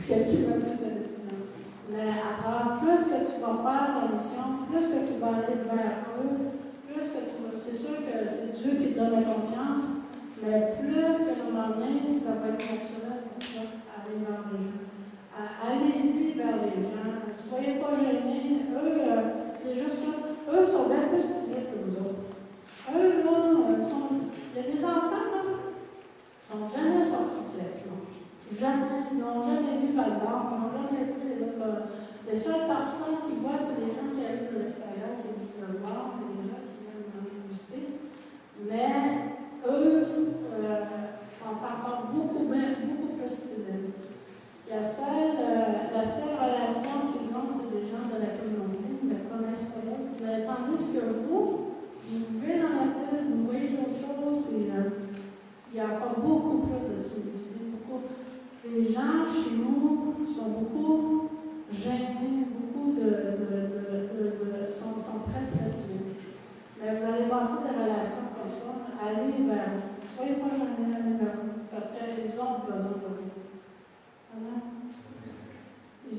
Qu'est-ce qui m'a fait cette décision? Mais à travers plus que tu vas faire la mission, plus que tu vas aller vers eux, plus que tu vas. C'est sûr que c'est Dieu qui te donne la confiance, mais plus que je m'en viens, ça va être naturel pour toi, aller vers les gens. Allez-y vers les gens. Ne soyez pas gênés. Eux, c'est juste ça. Eux sont bien plus timides que vous autres. Eux, là, il y a des enfants, là, qui ne sont jamais sortis de l'action. Jamais. Ils n'ont jamais vu Val-d'Or, ils n'ont jamais vu les autres. Les seules personnes qui voient, c'est les gens qui arrivent de l'extérieur, qui disent le voir, et les gens qui viennent nous visiter. Mais eux sont encore beaucoup plus timides. La seule relation qu'ils ont, c'est des gens de la communauté, ils ne connaissent pas d'autres. Mais tandis que vous vivez dans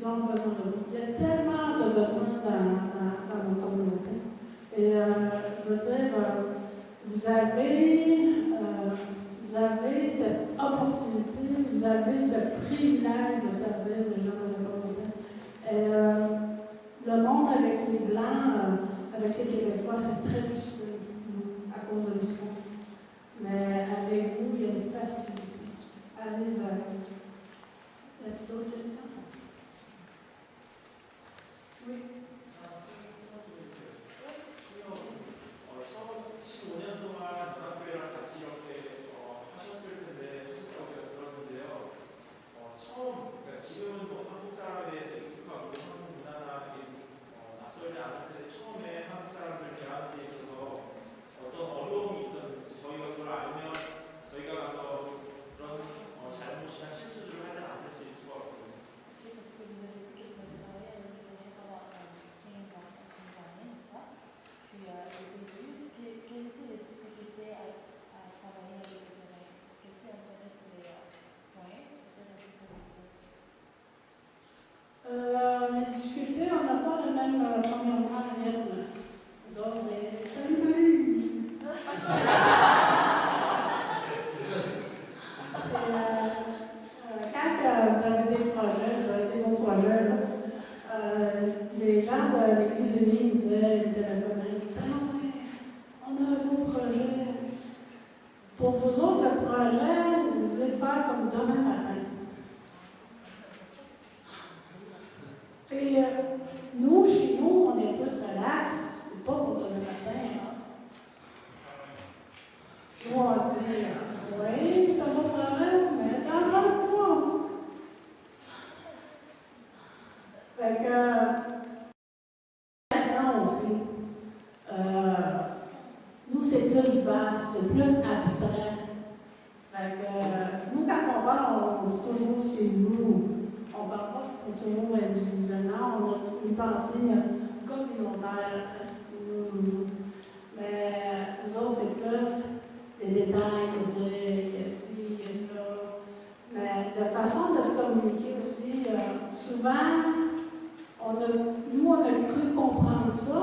ont besoin de vous. Il y a tellement de besoins dans nos communautés. Et je veux dire, vous avez cette opportunité, vous avez ce privilège de servir les gens de la communauté. Et le monde avec les Blancs, avec les Québécois, c'est très difficile à cause de l'histoire. Mais avec vous, il y a une facilité. Allez vers vous. Y a-t-il d'autres questions? Oui. 처음 15년 동안 문학교회랑 같이 이렇게 하셨을 텐데 하셨다고 제가 들었는데요. 처음, 그러니까 지금은 뭐 한국 사람에 대해서 익숙하고 한국 문화나 낯설지 않을 텐데 처음에 한국 사람들 대하는 데 있어서 어떤 어려움이 있었는지 저희가 그걸 알면 저희가 가서 그런 잘못이나 실수들을 하지 않을 수 있을 것 같아요. Les difficultés, on n'a pas le même, premièrement, rythme. Nous autres, c'est salut! Quand vous avez des projets, vous avez des beaux projets, là, les gens de l'Église unie me disaient, ils téléphonaient, ils disaient, ah oui, on a un beau projet. Pour vous autres, le projet, vous voulez le faire comme demain matin. Et nous, chez nous, on est plus relax, c'est pas pour demain matin. Hein? Nous, on dit, oui, c'est un beau projet, mais dans un mois. Fait que, aussi. Nous, c'est plus vaste, c'est plus abstrait. Fait que, nous, quand on parle, on dit toujours c'est nous. On ne parle pas toujours individuellement, on a une pensée communautaire, c'est nous. Mais nous autres, c'est plus des détails, de dire il y a ci, il y a ça. Mais de façon de se communiquer aussi, souvent, nous, on a cru comprendre ça,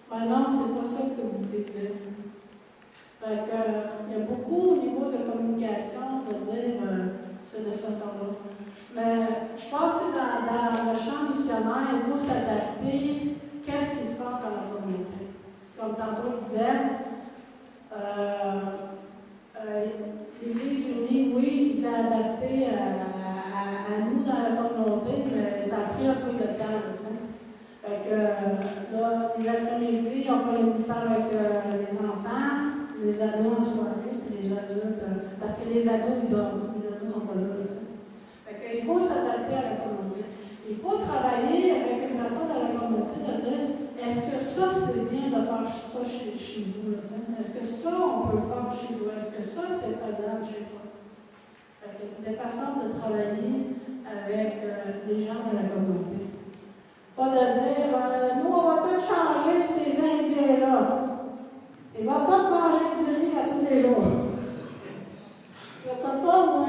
mais non, c'est pas ça que vous voulez dire. Fait que, il y a beaucoup au niveau de communication, de dire c'est de ça, ça va. Mais je pense que dans le champ missionnaire, il faut s'adapter. Qu'est-ce qui se passe dans la communauté? Comme tantôt il disait, l'Église unie, oui, il s'est adapté à nous dans la communauté, mais ça a pris un peu de temps. Fait que, là, les après-midi, on fait le ministère avec les enfants, les ados en soirée, puis les adultes, parce que les ados, ils dorment, les ados ne sont pas là. Il faut s'adapter à la communauté. Il faut travailler avec une personne dans la communauté de dire est-ce que ça c'est bien de faire ça chez vous? Est-ce que ça on peut le faire chez vous? Est-ce que ça c'est faisable chez toi? C'est des façons de travailler avec les gens de la communauté. Pas de dire nous on va tous changer ces Indiens-là. Ils vont tous manger du riz à tous les jours. Je ne sais pas, moi.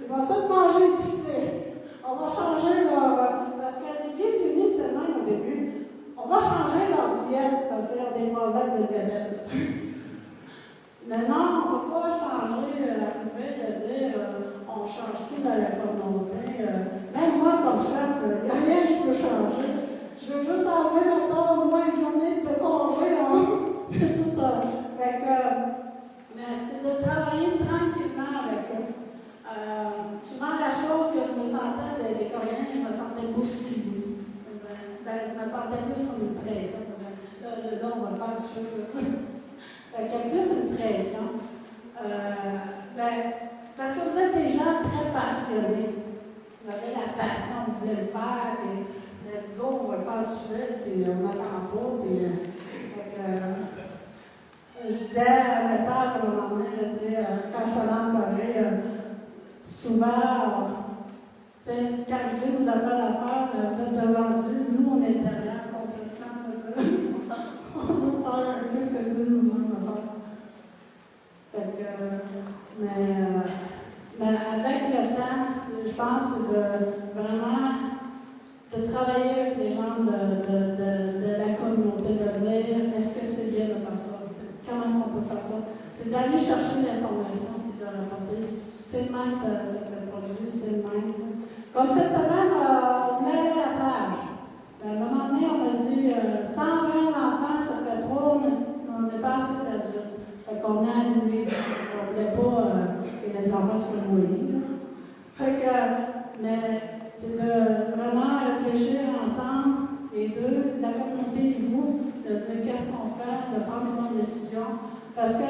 Ils vont tous manger épicé. On va changer leur... Parce que l'Église unie, c'était le même au début. On va changer leur diète parce qu'ils ont des problèmes de diabète. Mais non, on ne peut pas changer la poubelle de dire on change tout dans la communauté. Même moi, comme chef, il n'y a rien que je peux changer. Je veux juste enlever, mettons, au moins une journée de congé. C'est tout. Mais c'est de travailler tranquillement avec eux. Souvent, la chose que je me sentais des Coréens, je me sentais bousculée. Je me sentais plus comme une pression. Là, on va le faire dessus. Il y a plus une pression. Parce que vous êtes des gens très passionnés. Vous avez la passion, vous voulez le faire, et let's go, on va le faire tout de suite, puis on n'attend pas. Je disais un message à un moment donné, je disais, quand je suis allée en Corée, souvent, quand Dieu nous appelle à faire, vous êtes devant Dieu, nous on est derrière complètement. On va faire plus que Dieu nous demande à faire. Mais avec le temps, je pense que c'est de vraiment c'est d'aller chercher l'information et de rapporter. C'est le même, ça se produit, c'est le même. Comme cette semaine, on voulait aller à la plage. À un moment donné, on a dit 120 enfants, ça fait trop, on n'est pas assez d'adultes. Fait qu'on a annulé. On ne voulait pas que les enfants soient noyés. Fait que, mais c'est de vraiment réfléchir ensemble, les deux, la communauté et vous, de dire qu'est-ce qu'on fait, de prendre les bonnes décisions. Parce que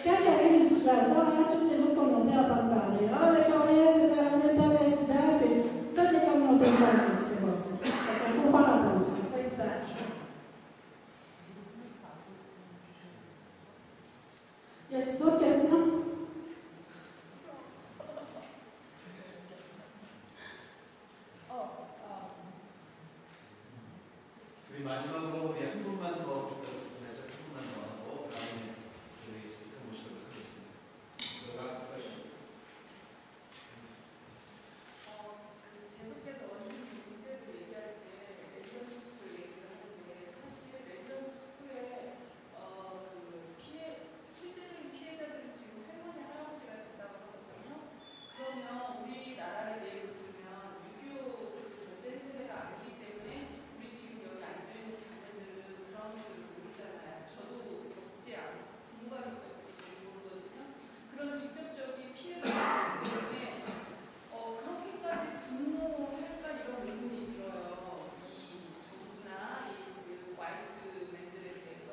quand il arrive une situation, toutes les autres communautés entendent parler. Ah, les Coréens, c'est arrivé tel incident, puis toutes les communautés savent ce qui s'est passé. Il faut faire attention, il faut être sage. Y a-t-il d'autres questions? 우리 마지막으로 우리 한 분만 더 부탁드려서 한 분만 더 하고 그다음에 저희 스피커 모시도록 하겠습니다. So last question. 계속해서 원님 문제를 얘기할 때 밸런스 스쿨 얘기를 하는데 사실 밸런스 스쿨에 실제적인 피해자들은 지금 할머니 할아버지가 된다고 하거든요. 그러면 우리나라를 예로 들면 6.25 전쟁 세대가 아니기 때문에 우리 지금 여기 앉아있는 자녀들은 그런 것들을 모르잖아요. 저도 겪지 않고 공부하는 것들이 모르거든요. 그런 직접적인 피해가 있기 때문에 그렇게까지 분노할까 이런 의문이 들어요. 이 정부나 이 화이트맨들에 대해서.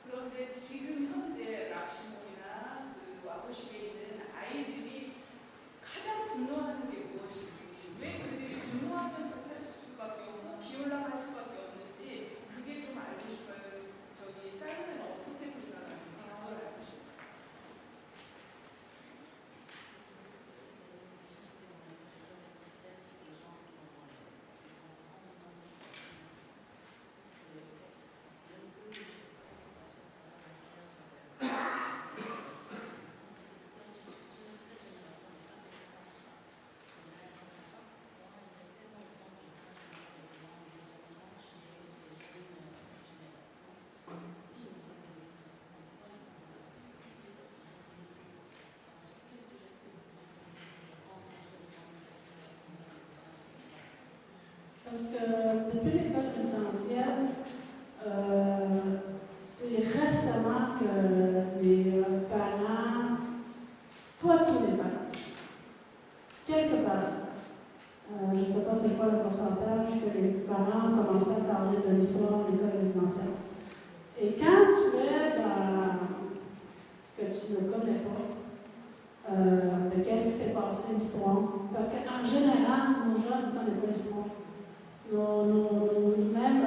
그런데 지금 현재 락시몬이나 와보시에 있는 아이들이 가장 분노하는 게 무엇인지, 왜 그들이 분노하면서 살 수밖에 없고 비올라갈 수밖에 없는지 그게 좀 알고 싶어요. 저기 사이먼은 어떻게 생각하는지 그걸 알고 싶어요. Parce que depuis l'école présidentielle, c'est récemment que les parents, pas tous les parents, quelques parents, je ne sais pas c'est quoi le pourcentage, que les parents ont commencé à parler de l'histoire de l'école présidentielle. Et quand tu es que tu ne connais pas, de qu'est-ce qui s'est passé l'histoire, parce qu'en général, nos jeunes ne connaissent pas l'histoire. Même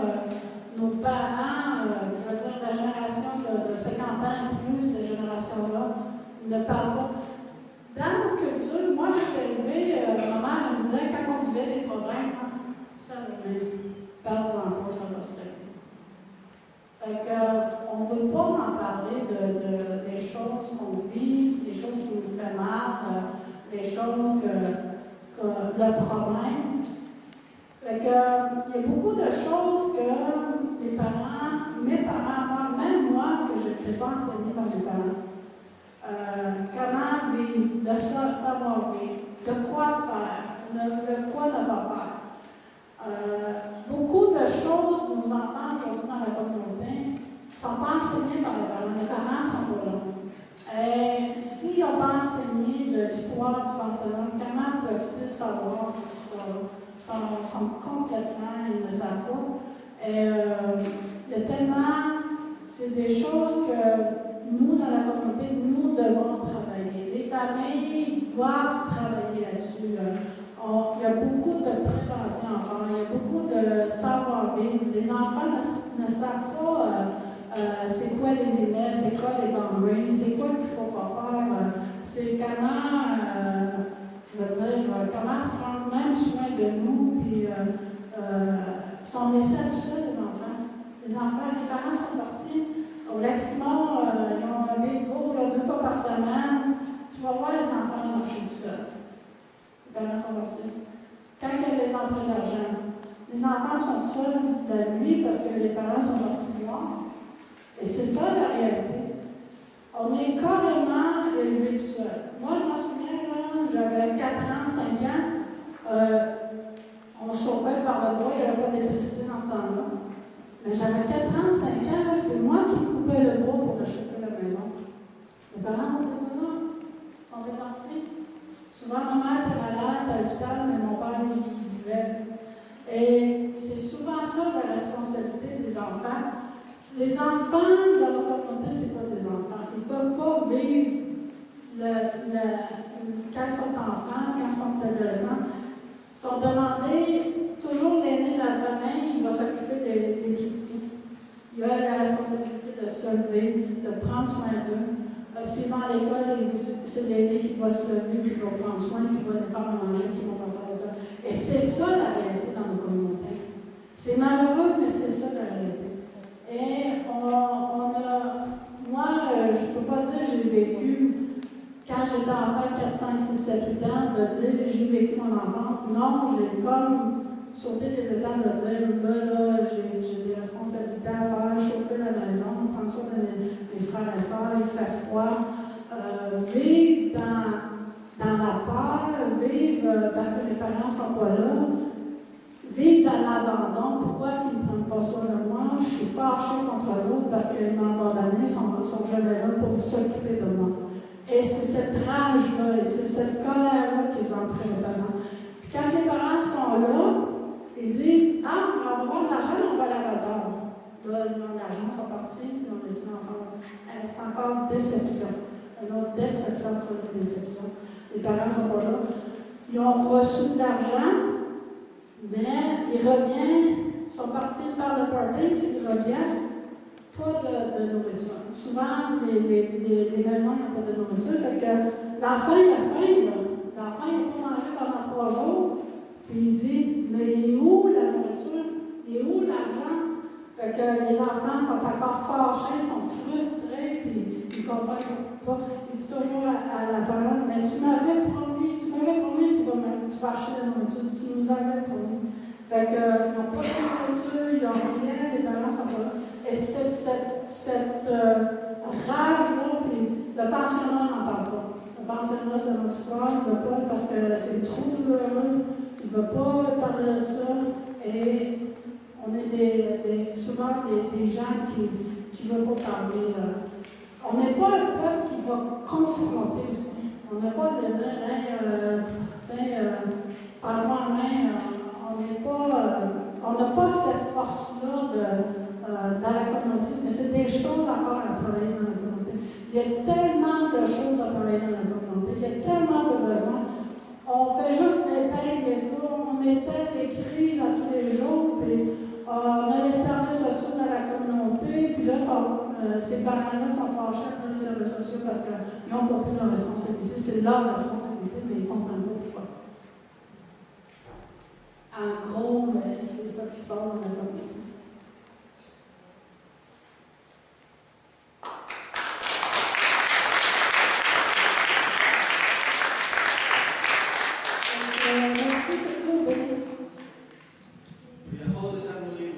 nos parents, je veux dire, la génération de 50 ans et plus, ces générations-là, ne parlent pas. Dans nos cultures, moi j'étais élevée, ma mère me disait, quand on vivait des problèmes, ça parle-en pas, ça va se régler. Fait qu'on ne veut pas en parler des choses qu'on vit, des choses qui nous font mal, des choses le problème. Fait que, il y a beaucoup de choses que les parents, mes parents, même moi, que je n'étais pas enseignée par mes parents, comment vivre, de savoir vivre, de quoi faire, de quoi ne pas faire. Beaucoup de choses nous entendent aujourd'hui dans la communauté ne sont pas enseignées par les parents. Les parents sont pas là. Et s'ils n'ont pas enseigné de l'histoire du Barcelone, comment peuvent-ils savoir ce qui sont complètement, ils ne savent pas. Et il y a tellement, c'est des choses que nous, dans la communauté, nous devons travailler. Les familles doivent travailler là-dessus. Il y a beaucoup de prévention encore, il y a beaucoup de savoir-vivre. Les enfants ne savent pas c'est quoi les lunettes, c'est quoi les boundaries, c'est quoi qu'il ne faut pas faire. C'est comment, je veux dire, comment se prendre même soin de nous, puis sont laissés seuls, les enfants. Les parents sont partis au Lac-Simon, ils ont un bégo 2 fois par semaine. Tu vas voir les enfants marcher tout seuls. Les parents sont partis. Quand il y a les entrées d'argent, les enfants sont seuls la nuit parce que les parents sont partis voir. Et c'est ça la réalité. On est carrément j'avais 4 ans, 5 ans, là, c'est moi qui coupais le bois pour acheter la maison. Mes parents n'étaient pas là. On est partis. Souvent, ma mère était malade à l'hôpital, mais mon père, il vivait. Et c'est souvent ça la responsabilité des enfants. Les enfants dans la communauté, c'est pas des enfants. Ils ne peuvent pas vivre quand ils sont enfants, quand ils sont adolescents. Ils sont demandés, toujours l'aîné de la famille, il va s'occuper des plus petits. Il a la responsabilité de se lever, de prendre soin d'eux. S'ils vont à l'école, c'est l'aîné qui va se lever, qui va prendre soin, qui va les faire manger, qui va faire l'école. Et c'est ça la réalité dans nos communautés. C'est malheureux, mais c'est ça la réalité. Et moi, je ne peux pas dire que j'ai vécu, quand j'étais enfant, 4, 5, 6, 7, 8 ans, de dire j'ai vécu mon enfance. Non, j'ai comme sauté des étapes de dire là, j'ai des responsabilités à faire, chauffer la maison, prendre soin de mes frères et sœurs, il fait froid. Vivre dans la peur, vivre parce que mes parents ne sont pas là. Vivre dans l'abandon, pourquoi ils ne prennent pas soin de moi? Je suis fâchée contre eux autres parce qu'ils m'ont abandonné, ils sont jamais là pour s'occuper de moi. Et c'est cette rage-là, et c'est cette colère-là qu'ils ont pris les parents. Puis quand les parents sont là, ils disent ah, on va avoir de l'argent, on va aller à la dame. Là, l'argent sont partis, puis on laisse encore. C'est encore une déception. Une autre déception pour une déception. Les parents ne sont pas là. Ils ont reçu de l'argent. Mais ils reviennent, ils sont partis faire le party, ils reviennent, pas de nourriture. Souvent, les maisons n'ont pas de nourriture, fait que l'enfant, il a faim, là. L'enfant, il n'a pas mangé pendant 3 jours, puis il dit, mais il est où la nourriture? Il est où l'argent? Fait que les enfants sont encore fâchés, sont frustrés, puis ils ne comprennent pas. Ils disent toujours à la parole, mais tu m'avais promis, tu vas acheter la nourriture, tu nous avais promis. Fait qu'ils n'ont pas de nourriture, ils n'ont rien, les parents sont pas là. Et cette rage-là, puis le pensionnat n'en parle pas. Le pensionnat, c'est notre histoire, il ne veut pas, parce que c'est trop douloureux, il ne veut pas parler de ça. Et on est souvent des gens qui ne veulent pas parler. On n'est pas le peuple qui va confronter aussi. On n'a pas de dire, prends-moi en main. On n'a pas cette force-là dans la communauté, mais c'est des choses encore à travailler dans la communauté. Il y a tellement de choses à travailler dans la communauté, il y a tellement de besoins. On fait juste éteindre les feux, on éteint les crises à tous les jours, puis on a les services sociaux dans la communauté, puis là, ces parents-là sont fâchés pour les services sociaux parce qu'ils n'ont pas pris leur responsabilité. C'est leur responsabilité, mais ils ne comprennent pas pourquoi. En gros, c'est ça qui se passe dans la communauté.